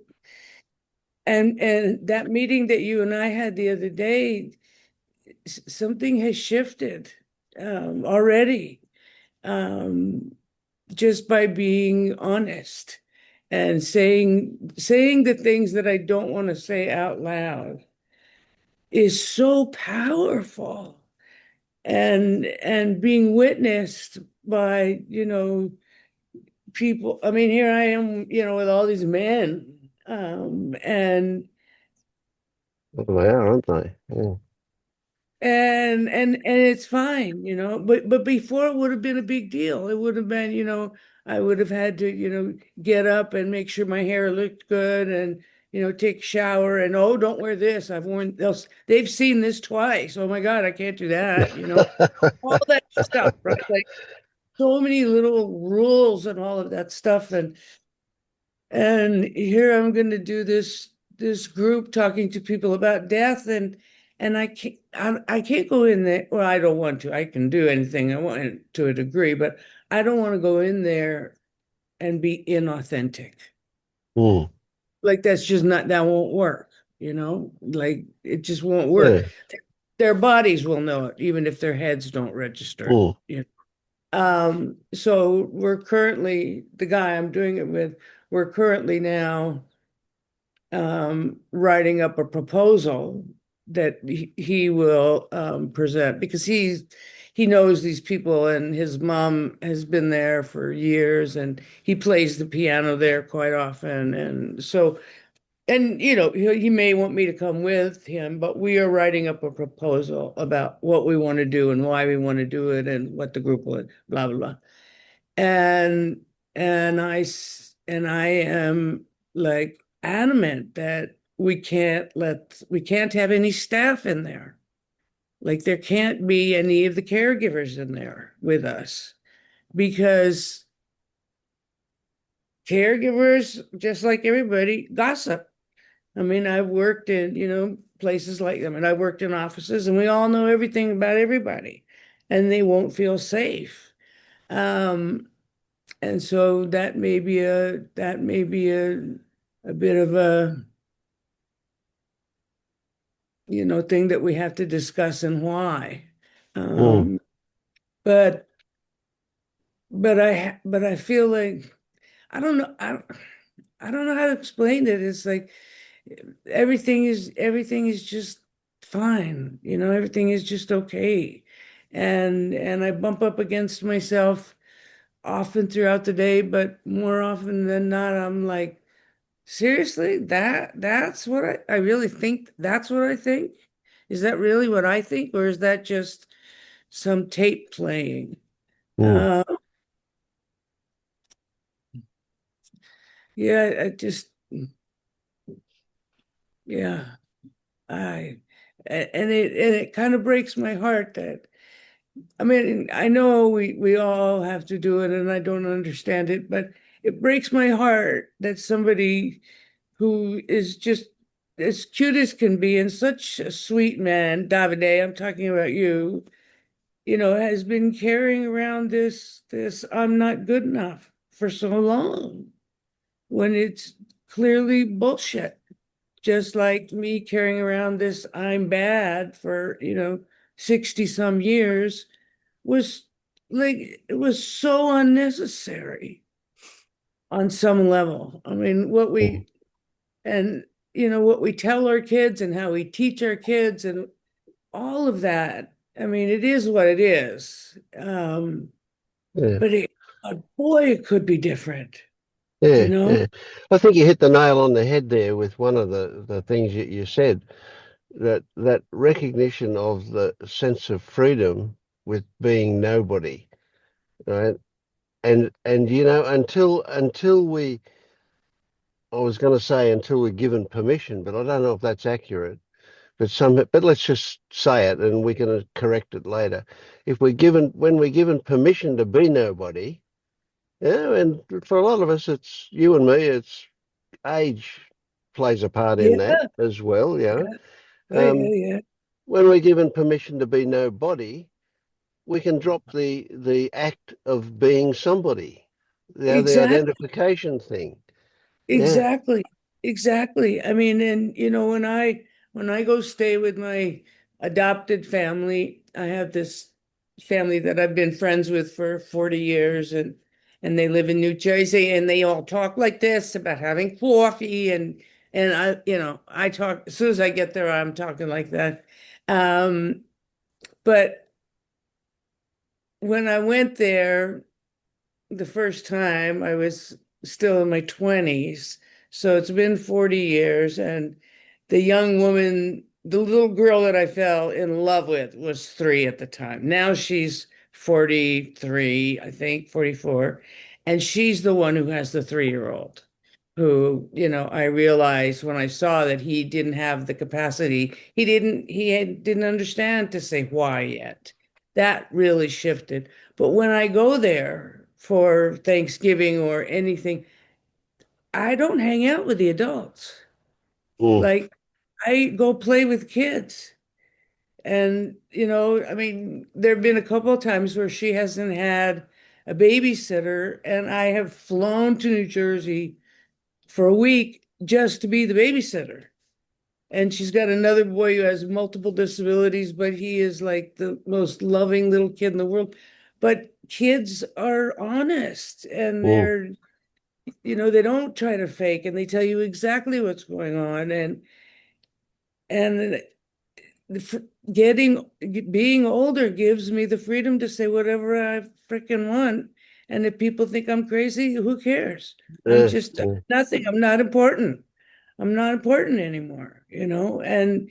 and that meeting that you and I had the other day, something has shifted already, um, just by being honest and saying the things that I don't want to say out loud is so powerful. And being witnessed by, people. I mean, here I am, with all these men, Well, they are, aren't they? Yeah. and it's fine, but before it would have been a big deal. It would have been, I would have had to, get up and make sure my hair looked good and, take a shower and, oh, don't wear this. They've seen this twice. Oh my God, I can't do that, all that stuff, right? Like so many little rules and all of that stuff. And here I'm going to do this group talking to people about death, and I can't go in there. Well, I don't want to. I can do anything I want to a degree, but I don't want to go in there and be inauthentic. Hmm. Like that won't work, like it just won't work. Yeah. Their bodies will know it, even if their heads don't register it. Hmm. So the guy I'm doing it with, we're currently now writing up a proposal that he will present because he knows these people and his mom has been there for years and he plays the piano there quite often. And so, and he may want me to come with him, but we are writing up a proposal about what we want to do and why we want to do it and what the group will, blah, blah, blah. And and I am like adamant that we can't have any staff in there. Like there can't be any of the caregivers in there with us because caregivers, just like everybody, gossip. I mean, I've worked in, places like, I mean, I've worked in offices and we all know everything about everybody and they won't feel safe. Um, And so that may be a bit of thing that we have to discuss and why. Mm, Um, but but I feel like I don't know how to explain it. It's like everything is just fine. Everything is just okay. And I bump up against myself often throughout the day, but more often than not, I'm like, seriously, that's what I really think that's what I think? Is that really what I think, or is that just some tape playing? mm, Uh, yeah, I just yeah, I and it kind of breaks my heart that I mean, I know we all have to do it and I don't understand it, but it breaks my heart that somebody who is just as cute as can be and such a sweet man, Davide, I'm talking about you, has been carrying around this I'm not good enough for so long when it's clearly bullshit. Just like me carrying around this I'm bad for, 60 some years was like it was so unnecessary on some level. I mean, mm. and what we tell our kids and how we teach our kids and all of that. I mean, it is what it is. Yeah, But boy, it could be different, you yeah, know? yeah. I think you hit the nail on the head there with one of the things you said, that recognition of the sense of freedom with being nobody, right? And until I was going to say until we're given permission, but I don't know if that's accurate. But let's just say it, and we can correct it later. If when we're given permission to be nobody, yeah, and for a lot of us, it's you and me, it's age plays a part in that Yeah, as well. yeah, oh, yeah, Um, yeah. when we're given permission to be nobody, we can drop the act of being somebody, the Exactly. identification thing. Yeah. Exactly. Exactly. I mean, and when I go stay with my adopted family, I have this family that I've been friends with for 40 years and they live in New Jersey and they all talk like this about having coffee and I talk as soon as I get there, I'm talking like that. Um, but when I went there, the first time I was still in my 20s. So it's been 40 years. And the young woman, the little girl that I fell in love with was 3 at the time. Now she's 43, I think, 44. And she's the one who has the 3-year-old who, I realized when I saw that he didn't have the capacity, didn't understand to say why yet. That really shifted. But when I go there for Thanksgiving or anything, I don't hang out with the adults. Mm, Like I go play with kids. And, I mean, there have been a couple of times where she hasn't had a babysitter, and I have flown to New Jersey for a week just to be the babysitter. And she's got another boy who has multiple disabilities, but he is like the most loving little kid in the world. But kids are honest and mm, they don't try to fake and they tell you exactly what's going on. And the, getting being older gives me the freedom to say whatever I freaking want. And if people think I'm crazy, who cares? I'm yeah, just yeah. nothing. I'm not important. I'm not important anymore. And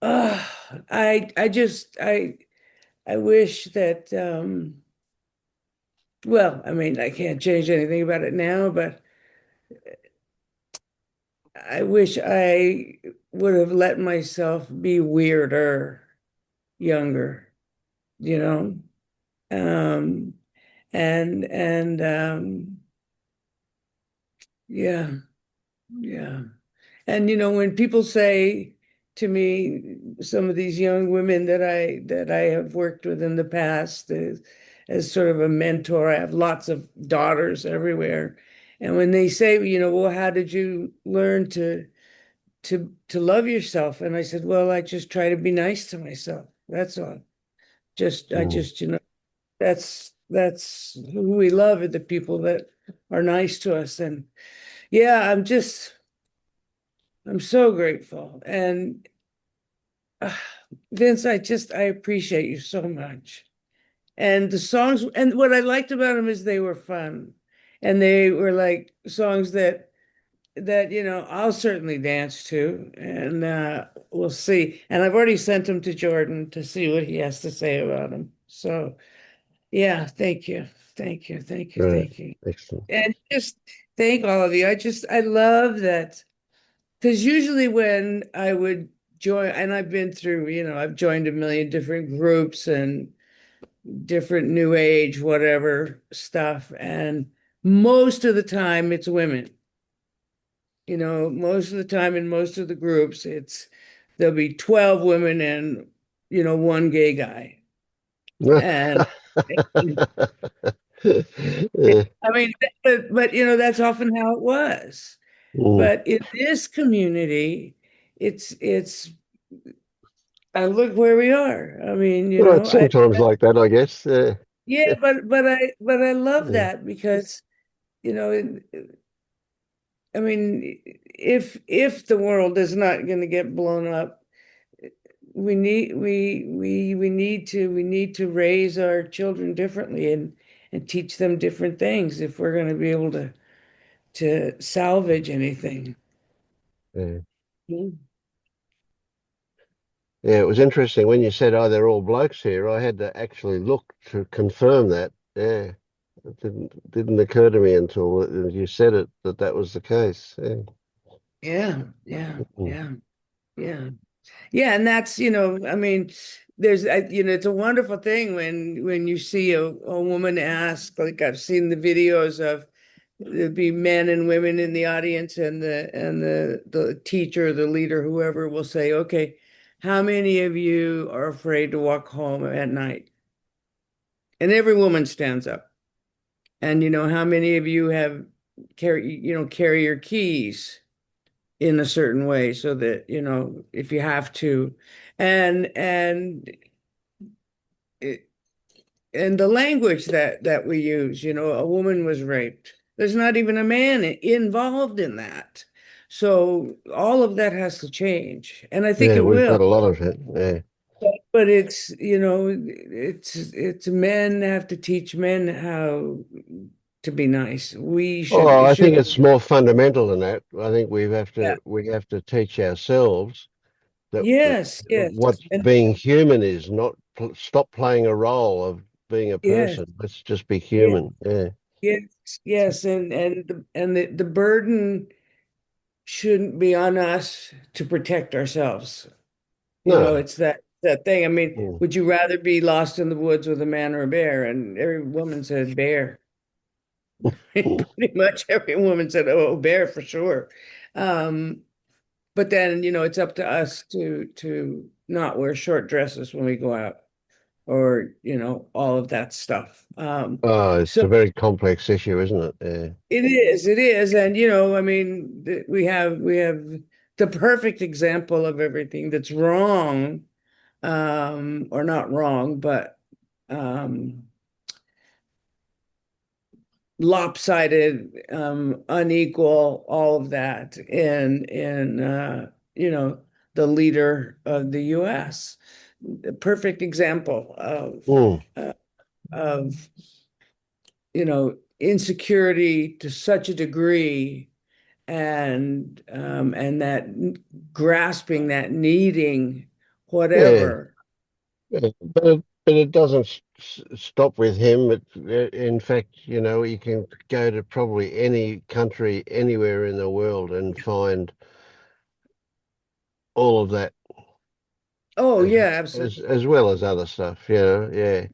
uh, I wish that well, I mean, I can't change anything about it now, but I wish I would have let myself be weirder, younger, you know? Um, and yeah, yeah. And when people say to me, some of these young women that I have worked with in the past as sort of a mentor, I have lots of daughters everywhere. And when they say, well, how did you learn to love yourself. And I said, well, I just try to be nice to myself. That's all. I Mm. just, that's who we love are the people that are nice to us. And yeah, I'm so grateful. And uh, Vince, I appreciate you so much. And the songs, and what I liked about them is they were fun. And they were like songs that I'll certainly dance to, and we'll see. And I've already sent him to Jordan to see what he has to say about him. So yeah, thank you, thank you, thank you, Right. thank you, Excellent. and just thank all of you. I love that because usually when I would join, and I've been through, I've joined a million different groups and different new age, whatever stuff, and most of the time it's women. Most of the time in most of the groups, there'll be 12 women and, one gay guy. And Yeah. I mean, but that's often how it was. Mm. But in this community, it's I look where we are. I mean, Well, it's sometimes like that, I guess. yeah, but I love Yeah. that because, you know, I mean, if the world is not going to get blown up, we need to raise our children differently and teach them different things if we're going to be able to salvage anything. Yeah. Mm. Yeah, it was interesting when you said, "Oh, they're all blokes here." I had to actually look to confirm that. Yeah, it didn't occur to me until you said it that that was the case. Yeah. Yeah, yeah, Mm. yeah, yeah. Yeah, and that's, I mean, it's a wonderful thing when you see a woman ask, like I've seen the videos of there'd be men and women in the audience, and the teacher, the leader, whoever will say, okay, how many of you are afraid to walk home at night? And every woman stands up. And how many of you have carry your keys in a certain way so that, if you have to. And it, and the language that we use, a woman was raped. There's not even a man involved in that. So all of that has to change, and I think Yeah, it we've will. got a lot of it. Yeah. But it's men have to teach men how to be nice. We Oh, I should. think it's more fundamental than that. I think Yeah. we have to teach ourselves that Yes, yes, what and being human is, not stop playing a role of being a yes, person. Let's just be yes, human. Yeah. yes, yes, and the burden shouldn't be on us to protect ourselves. No. It's that thing. I mean, Mm. would you rather be lost in the woods with a man or a bear? And every woman said bear. Pretty much every woman said, oh, bear for sure. Um, but then, it's up to us to not wear short dresses when we go out or, all of that stuff. Oh, it's So a very complex issue, isn't it? Yeah. it is. And, I mean, we have the perfect example of everything that's wrong, or not wrong, but um, lopsided, unequal, all of that in the leader of the US. The perfect example Mm. uh, of insecurity to such a degree, and that grasping, that needing Yeah. whatever. Yeah. But it doesn't stop with him. In fact, you can go to probably any country anywhere in the world and find all of that Oh as yeah, absolutely. as well as other stuff. Yeah.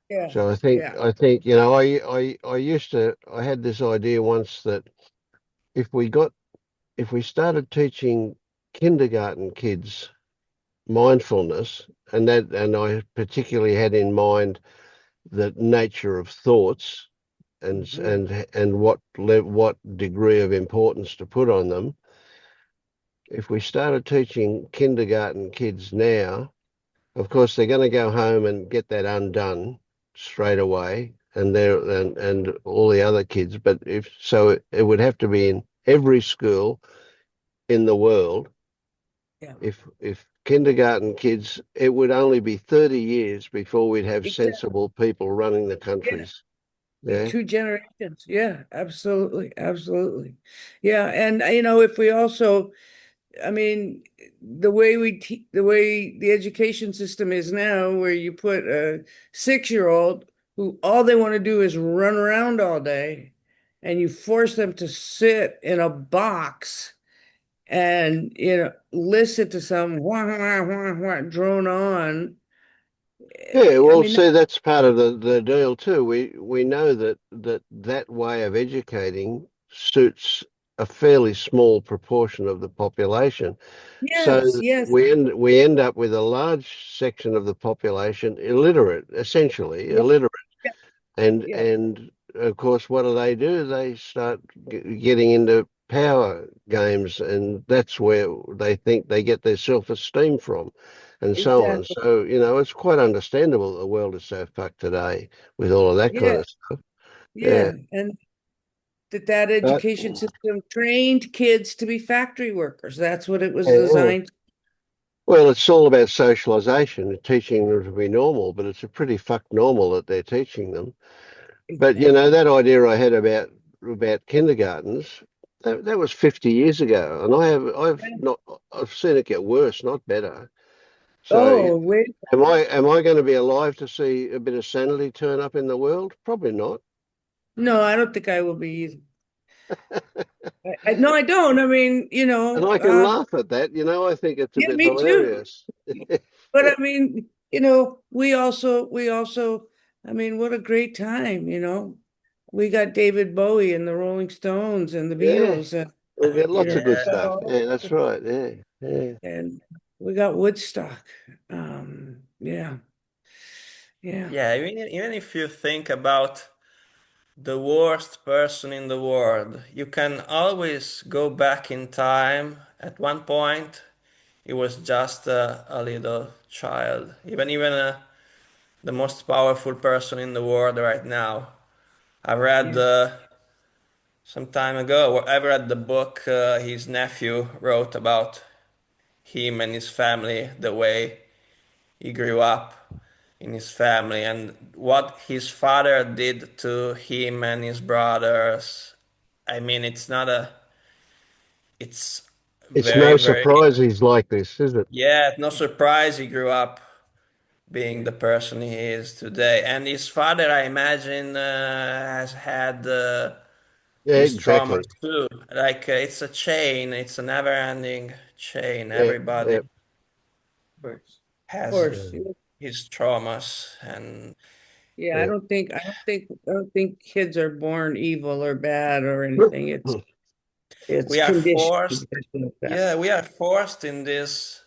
Yeah, So yeah. I think I used to I had this idea once that if we got if we started teaching kindergarten kids mindfulness, and I particularly had in mind the nature of thoughts and Mhm. what degree of importance to put on them, if we started teaching kindergarten kids now, of course they're going to go home and get that undone straight away, and and all the other kids. But if so, it would have to be in every school in the world. Yeah, If kindergarten kids, it would only be 30 years before we'd have exactly. sensible people running the Yeah, countries. be Yeah. 2 generations. Yeah, absolutely, absolutely. Yeah, and if we also, I mean, the way the education system is now, where you put a 6-year-old who all they want to do is run around all day, and you force them to sit in a box and listen to some wah, wah, wah, wah, drone on. Yeah, I well, mean, see, that's part of the deal too. We know that way of educating suits a fairly small proportion of the population. yes, So yes, we end up with a large section of the population illiterate, essentially yeah, illiterate. yeah, yeah, And of course, what do? They start getting into power games, and that's where they think they get their self-esteem from, and so on. exactly. So, it's quite understandable that the world is so fucked today with all of that kind Yeah, of stuff. Yeah. yeah, and that But education system trained kids to be factory workers. That's what it was yeah, designed. well, it's all about socialization, teaching them to be normal, but it's a pretty fucked normal that they're teaching them. But Exactly. that idea I had about kindergartens, that was 50 years ago, and I've seen it get worse, not better. So Oh, wait. am I going to be alive to see a bit of sanity turn up in the world? Probably not. No, I don't think I will be either. No, I don't. I mean, And I can laugh at that, I think it's a yeah, bit me too. hilarious. But I mean, we also, I mean, what a great time, We got David Bowie and the Rolling Stones and the Yeah, Beatles and we'll get lots of good Yeah. we got stuff. all Yeah, that's right. Yeah, yeah. and we got Woodstock. Yeah, yeah, Yeah, even if you think about the worst person in the world, you can always go back in time. At one point, he was just a little child. Even the most powerful person in the world right now. I read yeah, some time ago, I read the book his nephew wrote about him and his family, the way he grew up in his family, and what his father did to him and his brothers. I mean, it's It's very, no very, surprise he's like this, is it? yeah, no surprise he grew up being the person he is today. And his father, I imagine, has had Yeah, his traumas exactly. too. Like it's a chain, it's a never-ending chain. Yeah, Everybody yeah. of has course. Yeah. his traumas, and Yeah, Yeah. I don't think kids are born evil or bad or anything. It's we are conditioned. forced. Like that. Yeah, we are forced in these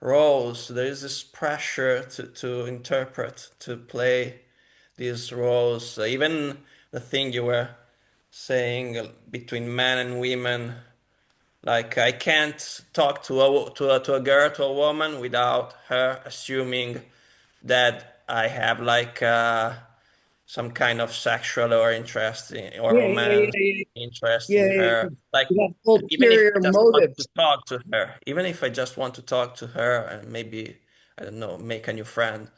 roles. There is this pressure to interpret, to play these roles. Even the thing you were saying between men and women. Like I can't talk to a girl, to a woman without her assuming that I have like some kind of sexual or interest in, or Yeah, yeah, yeah, romance yeah, interest yeah, in yeah, her. yeah. Like You have even if ulterior I just want to motives. talk to her, even if I just want to talk to her and maybe I don't know, make a new friend,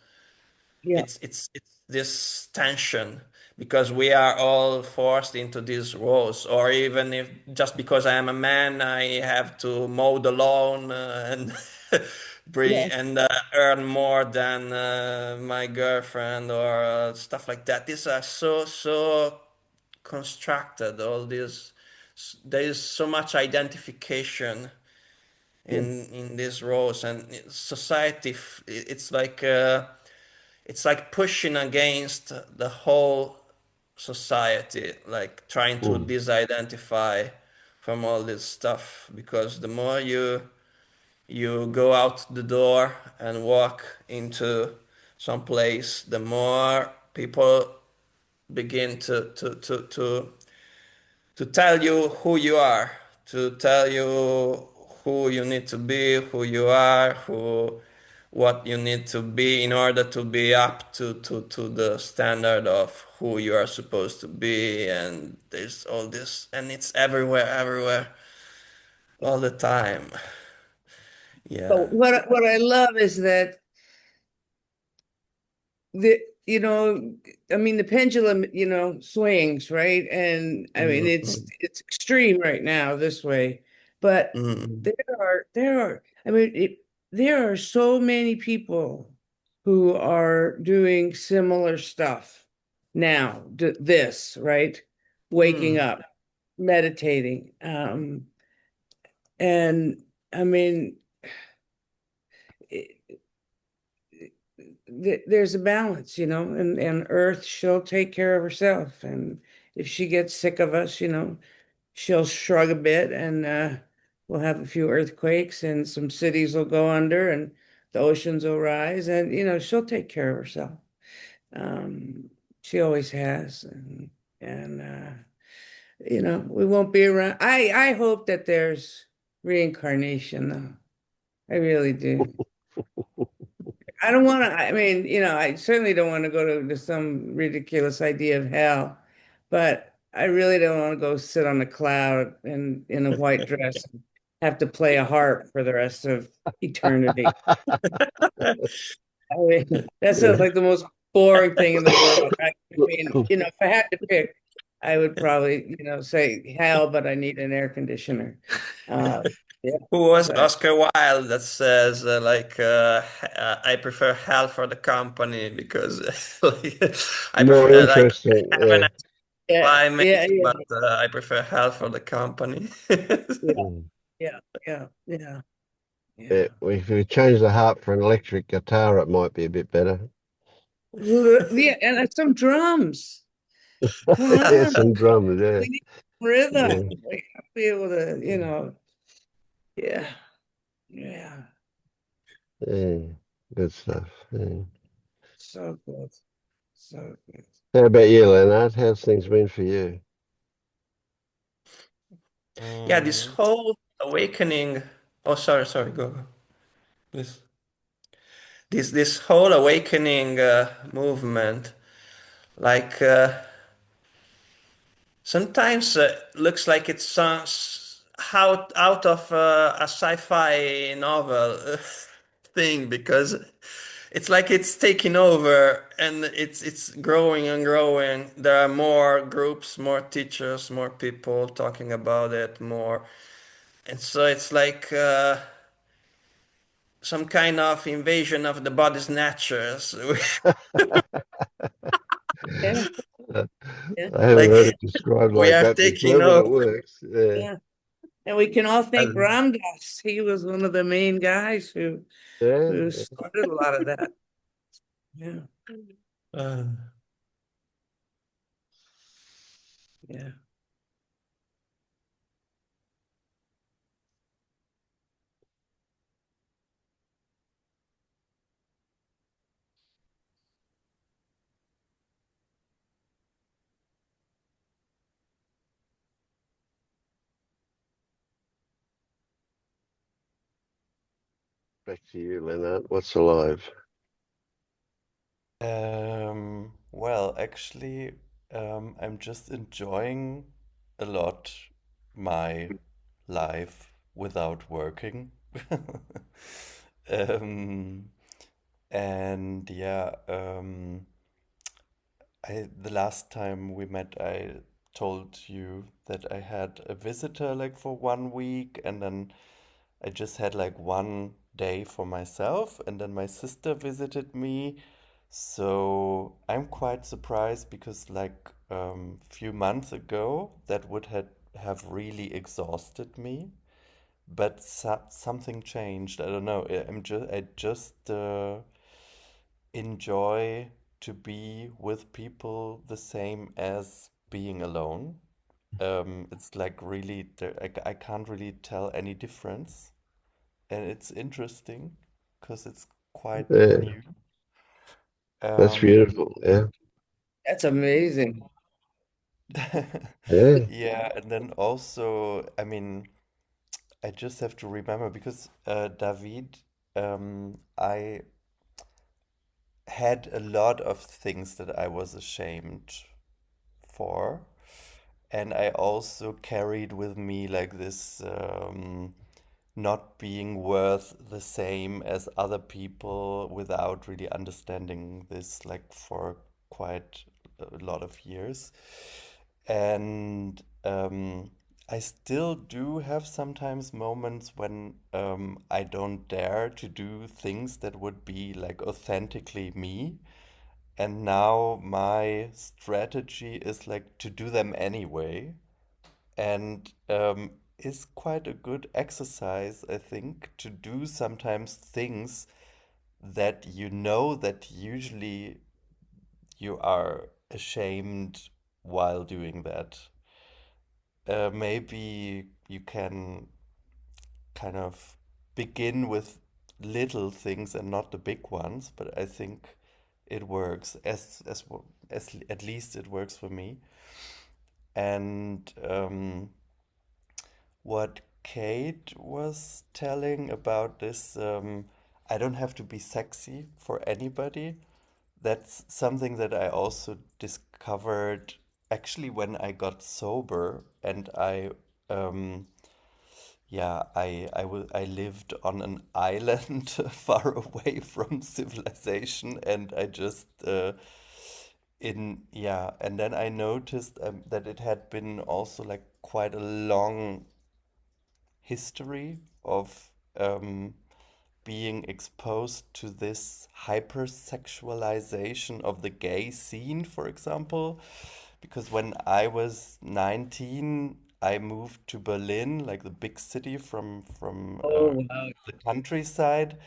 Yeah, it's this tension because we are all forced into these roles, or even if just because I am a man I have to mow the lawn and bring yeah, and earn more than my girlfriend or stuff like that. These are so constructed, all these. There is so much identification yeah, in these roles, and society it's like pushing against the whole society, like trying to Mm. disidentify from all this stuff, because the more you go out the door and walk into some place, the more people begin to tell you who you are, to tell you who you need to be, who you are, what you need to be in order to be up to the standard of who you are supposed to be. And there's all this, and it's everywhere, everywhere, all the time. But Yeah. what I love is that the you know I mean the pendulum swings, right? And I mean Mhm. it's extreme right now this way, but Mhm. there are I mean there are so many people who are doing similar stuff now, this, right? Waking Mm. up, meditating, and I mean there's a balance, and Earth, she'll take care of herself. And if she gets sick of us, she'll shrug a bit, and we'll have a few earthquakes, and some cities will go under, and the oceans will rise, and she'll take care of herself. Um, she always has, and we won't be around. I hope that there's reincarnation, though. I really do. I don't want to, I mean, I certainly don't want to go to some ridiculous idea of hell, but I really don't want to go sit on a cloud in a white dress and have to play a harp for the rest of eternity. I mean, that sounds like the most boring thing in the world. I mean, if I had to pick, I would probably, say hell, but I need an air conditioner. Uh, yeah, Who was but Oscar Wilde that says I prefer hell for the company because like, I More prefer like interesting. heaven Yeah. and yeah, fly yeah, mate, yeah, but I prefer hell for the company. yeah, Mm. yeah, yeah, yeah, Yeah. yeah. If we change the harp for an electric guitar, it might be a bit better. Yeah, and some drums. Come Yeah, on. some drums. Yeah. We need rhythm. Yeah. We have to be able to, yeah, yeah. Yeah. Good stuff. Yeah. So good. So good. How about you, Leonard? How's things been for you? Yeah, this Mm, whole awakening. Oh, sorry, sorry, go, please. This whole awakening movement, like. Sometimes looks like it sounds out of a sci-fi novel thing because it's like it's taking over and it's growing and growing. There are more groups, more teachers, more people talking about it more, and so it's like some kind of invasion of the body snatchers. Yeah, yeah, I haven't Like heard it described we like are that taking before, but it over. works. Yeah. yeah. And we can all thank And, Ram Dass. He was one of the main guys who Yeah. started a lot of that. Yeah, uh, yeah. Back to you, Leonard. What's alive? Well, actually, I'm just enjoying a lot my life without working. Um, and yeah, the last time we met, I told you that I had a visitor like for 1 week, and then I just had like 1 day for myself, and then my sister visited me. So I'm quite surprised because like few months ago that would have really exhausted me, but something changed. I don't know. I just enjoy to be with people the same as being alone. It's like really I can't really tell any difference, and it's interesting because it's quite Yeah. new. That's Um, beautiful. Yeah. That's amazing. Yeah. yeah, and then also, I mean, I just have to remember because David, I had a lot of things that I was ashamed for. And I also carried with me like this not being worth the same as other people without really understanding this, like for quite a lot of years. And I still do have sometimes moments when I don't dare to do things that would be like authentically me. And now my strategy is like to do them anyway. And is quite a good exercise, I think, to do sometimes things that you know that usually you are ashamed while doing that. Maybe you can kind of begin with little things and not the big ones, but I think it works as at least it works for me. And what Kate was telling about this, I don't have to be sexy for anybody. That's something that I also discovered actually when I got sober and um, I lived on an island far away from civilization, and I just and then I noticed that it had been also like quite a long history of being exposed to this hypersexualization of the gay scene, for example. Because when I was 19, I moved to Berlin, like the big city from Oh, wow. the countryside,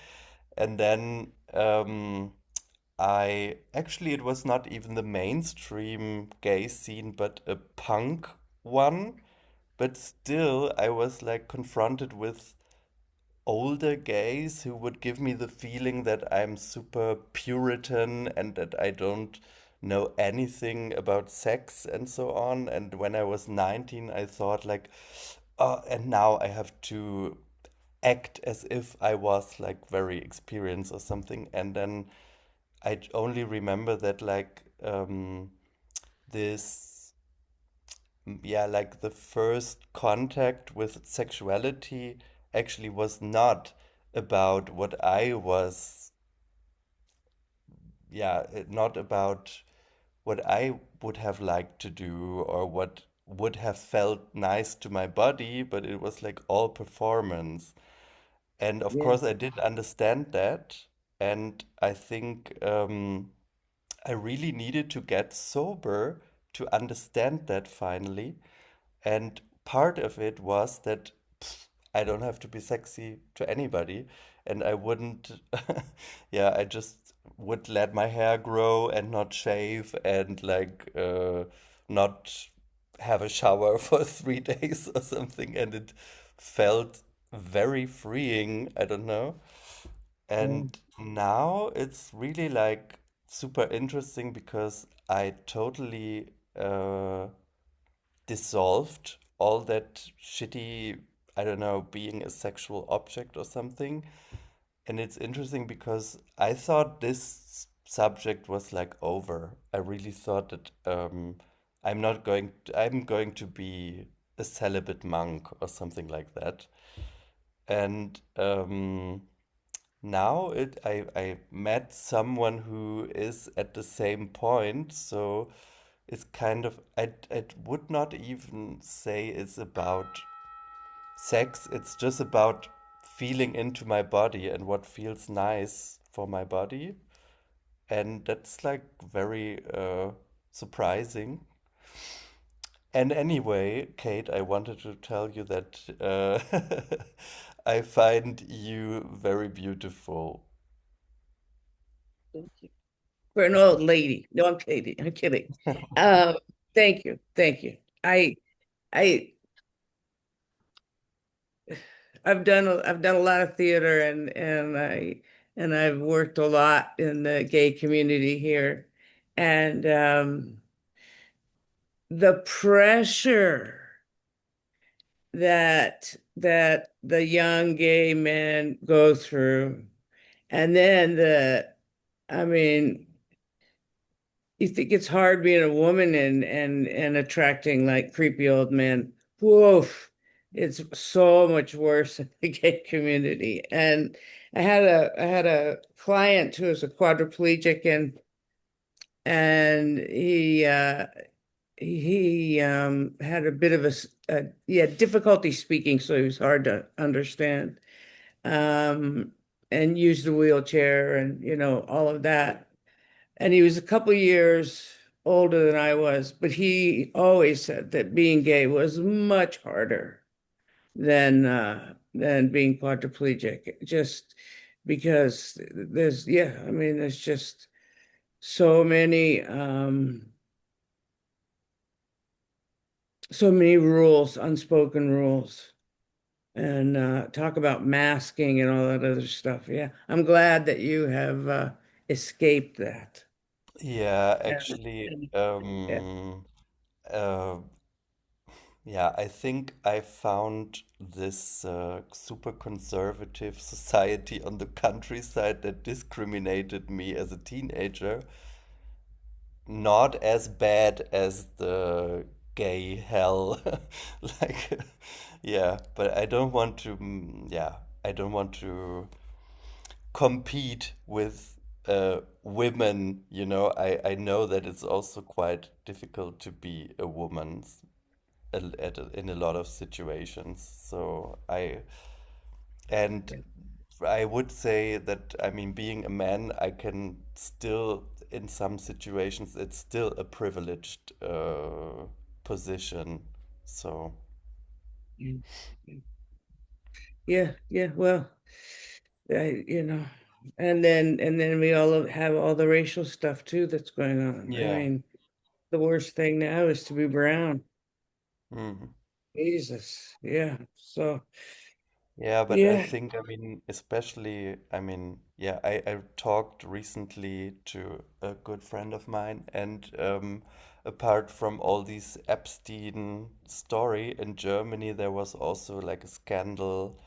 and then I actually it was not even the mainstream gay scene, but a punk one. But still, I was like confronted with older gays who would give me the feeling that I'm super Puritan and that I don't know anything about sex and so on. And when I was 19, I thought like, oh, and now I have to act as if I was like very experienced or something. And then only remember that like this yeah, like the first contact with sexuality actually was not about what I was, not about what I would have liked to do or what would have felt nice to my body, but it was like all performance. And of Yeah. course, I didn't understand that. And I think I really needed to get sober to understand that finally. And part of it was that I don't have to be sexy to anybody. And I wouldn't, I just would let my hair grow and not shave and like not have a shower for 3 days or something. And it felt very freeing. I don't know. Yeah. And now it's really like super interesting because I totally dissolved all that shitty, I don't know, being a sexual object or something. And it's interesting because I thought this subject was like over. I really thought that I'm going to be a celibate monk or something like that. And now I met someone who is at the same point, so it's kind of I would not even say it's about sex, it's just about feeling into my body and what feels nice for my body. And that's like very surprising. And anyway, Kate, I wanted to tell you that I find you very beautiful. Thank you. For an old lady. No, I'm kidding. I'm kidding. Um, thank you. Thank you. I I've done a lot of theater and I've worked a lot in the gay community here. And the pressure that that the young gay men go through. And then I mean, you think it's hard being a woman and attracting like creepy old men. Woof. It's so much worse in the gay community. And I had a client who was a quadriplegic and he had a bit of he had difficulty speaking, so he was hard to understand. Um, and used a wheelchair and all of that. And he was a couple years older than I was, but he always said that being gay was much harder than being quadriplegic, just because I mean, there's just so many so many rules, unspoken rules. And talk about masking and all that other stuff. Yeah, I'm glad that you have escaped that. Yeah, And, actually, yeah. uh, yeah, I think I found this super conservative society on the countryside that discriminated me as a teenager not as bad as the gay hell. Like, yeah, but I don't want to, yeah, I don't want to compete with women, you know. I know that it's also quite difficult to be a woman in a lot of situations. So and I would say that, I mean, being a man, I can still, in some situations, it's still a privileged position. So, Yeah, yeah. Well, I, and then we all have all the racial stuff too that's going on. I yeah. mean, the worst thing now is to be brown. Mhm. Jesus. Yeah. So, Yeah, but I yeah. think, I mean, especially, I mean, yeah, I talked recently to a good friend of mine, and apart from all these Epstein story in Germany, there was also like a scandal,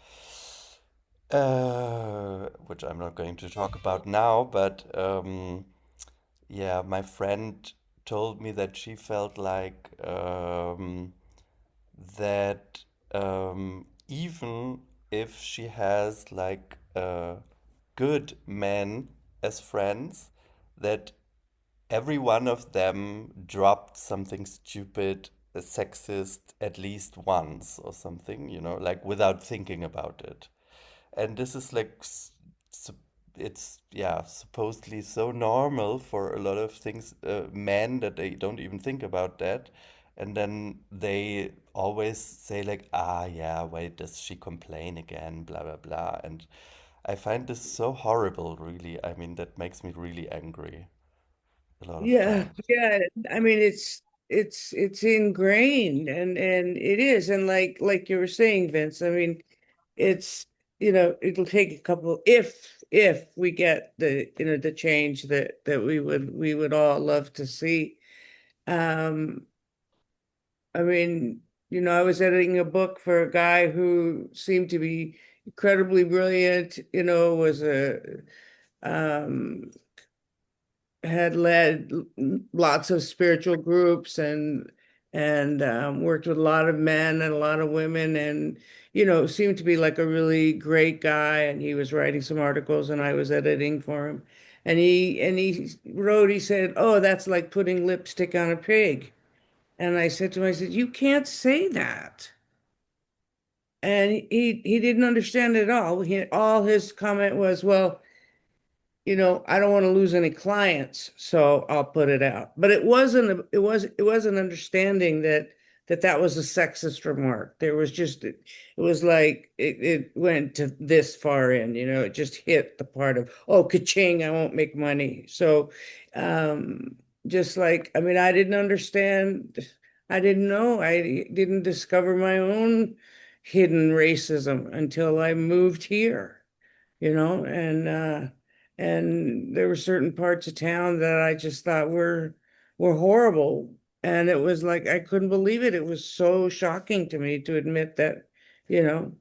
which I'm not going to talk about now, but yeah, my friend told me that she felt like that even if she has like good men as friends, that every one of them dropped something stupid, sexist at least once or something, you know, like without thinking about it. And this is like, it's, yeah, supposedly so normal for a lot of things, men, that they don't even think about that. And then they always say, like, ah, yeah, why does she complain again? Blah, blah, blah. And I find this so horrible, really. I mean, that makes me really angry a lot of Yeah, times. yeah. I mean, it's ingrained and it is. And like you were saying, Vince, I mean, it's it'll take a couple if we get the change that we would all love to see. Um, I mean, I was editing a book for a guy who seemed to be incredibly brilliant, was a um had led lots of spiritual groups and worked with a lot of men and a lot of women and seemed to be like a really great guy and he was writing some articles and I was editing for him and he wrote he said, "Oh, that's like putting lipstick on a pig." And I said to him, I said, "You can't say that." And he didn't understand it at all. All his comment was, "Well, I don't want to lose any clients, so I'll put it out." But it was an understanding that was a sexist remark. There was just it was like it went to this far in, it just hit the part of, oh, ka-ching, I won't make money. So um just like, I mean, I didn't understand, I didn't know, I didn't discover my own hidden racism until I moved here, and there were certain parts of town that I just thought were horrible. And it was like I couldn't believe it. It was so shocking to me to admit that, you know,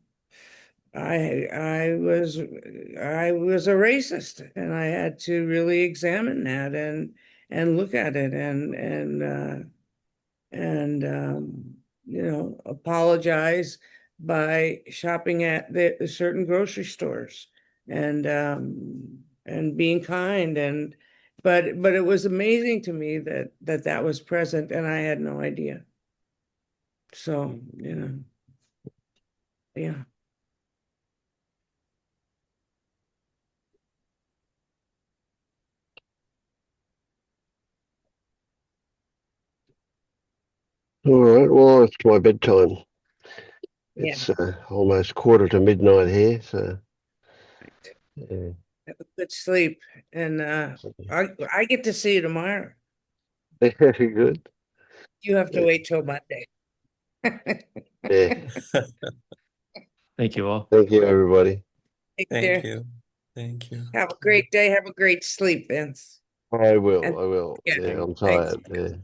I was a racist, and I had to really examine that and look at it and apologize by shopping at the certain grocery stores and being kind but it was amazing to me that was present and I had no idea. So, yeah. All right. Well, it's my bedtime. Yeah. It's almost quarter to midnight here, so yeah. Have a good sleep. And I get to see you tomorrow. Very good. You have to Yeah. wait till Monday. Yeah. Thank you all. Thank you, everybody. Take Thank care. you. Thank you. Have a great day. Have a great sleep, Vince. I will. And I will. yeah, Yeah, I'm thanks. tired. Yeah.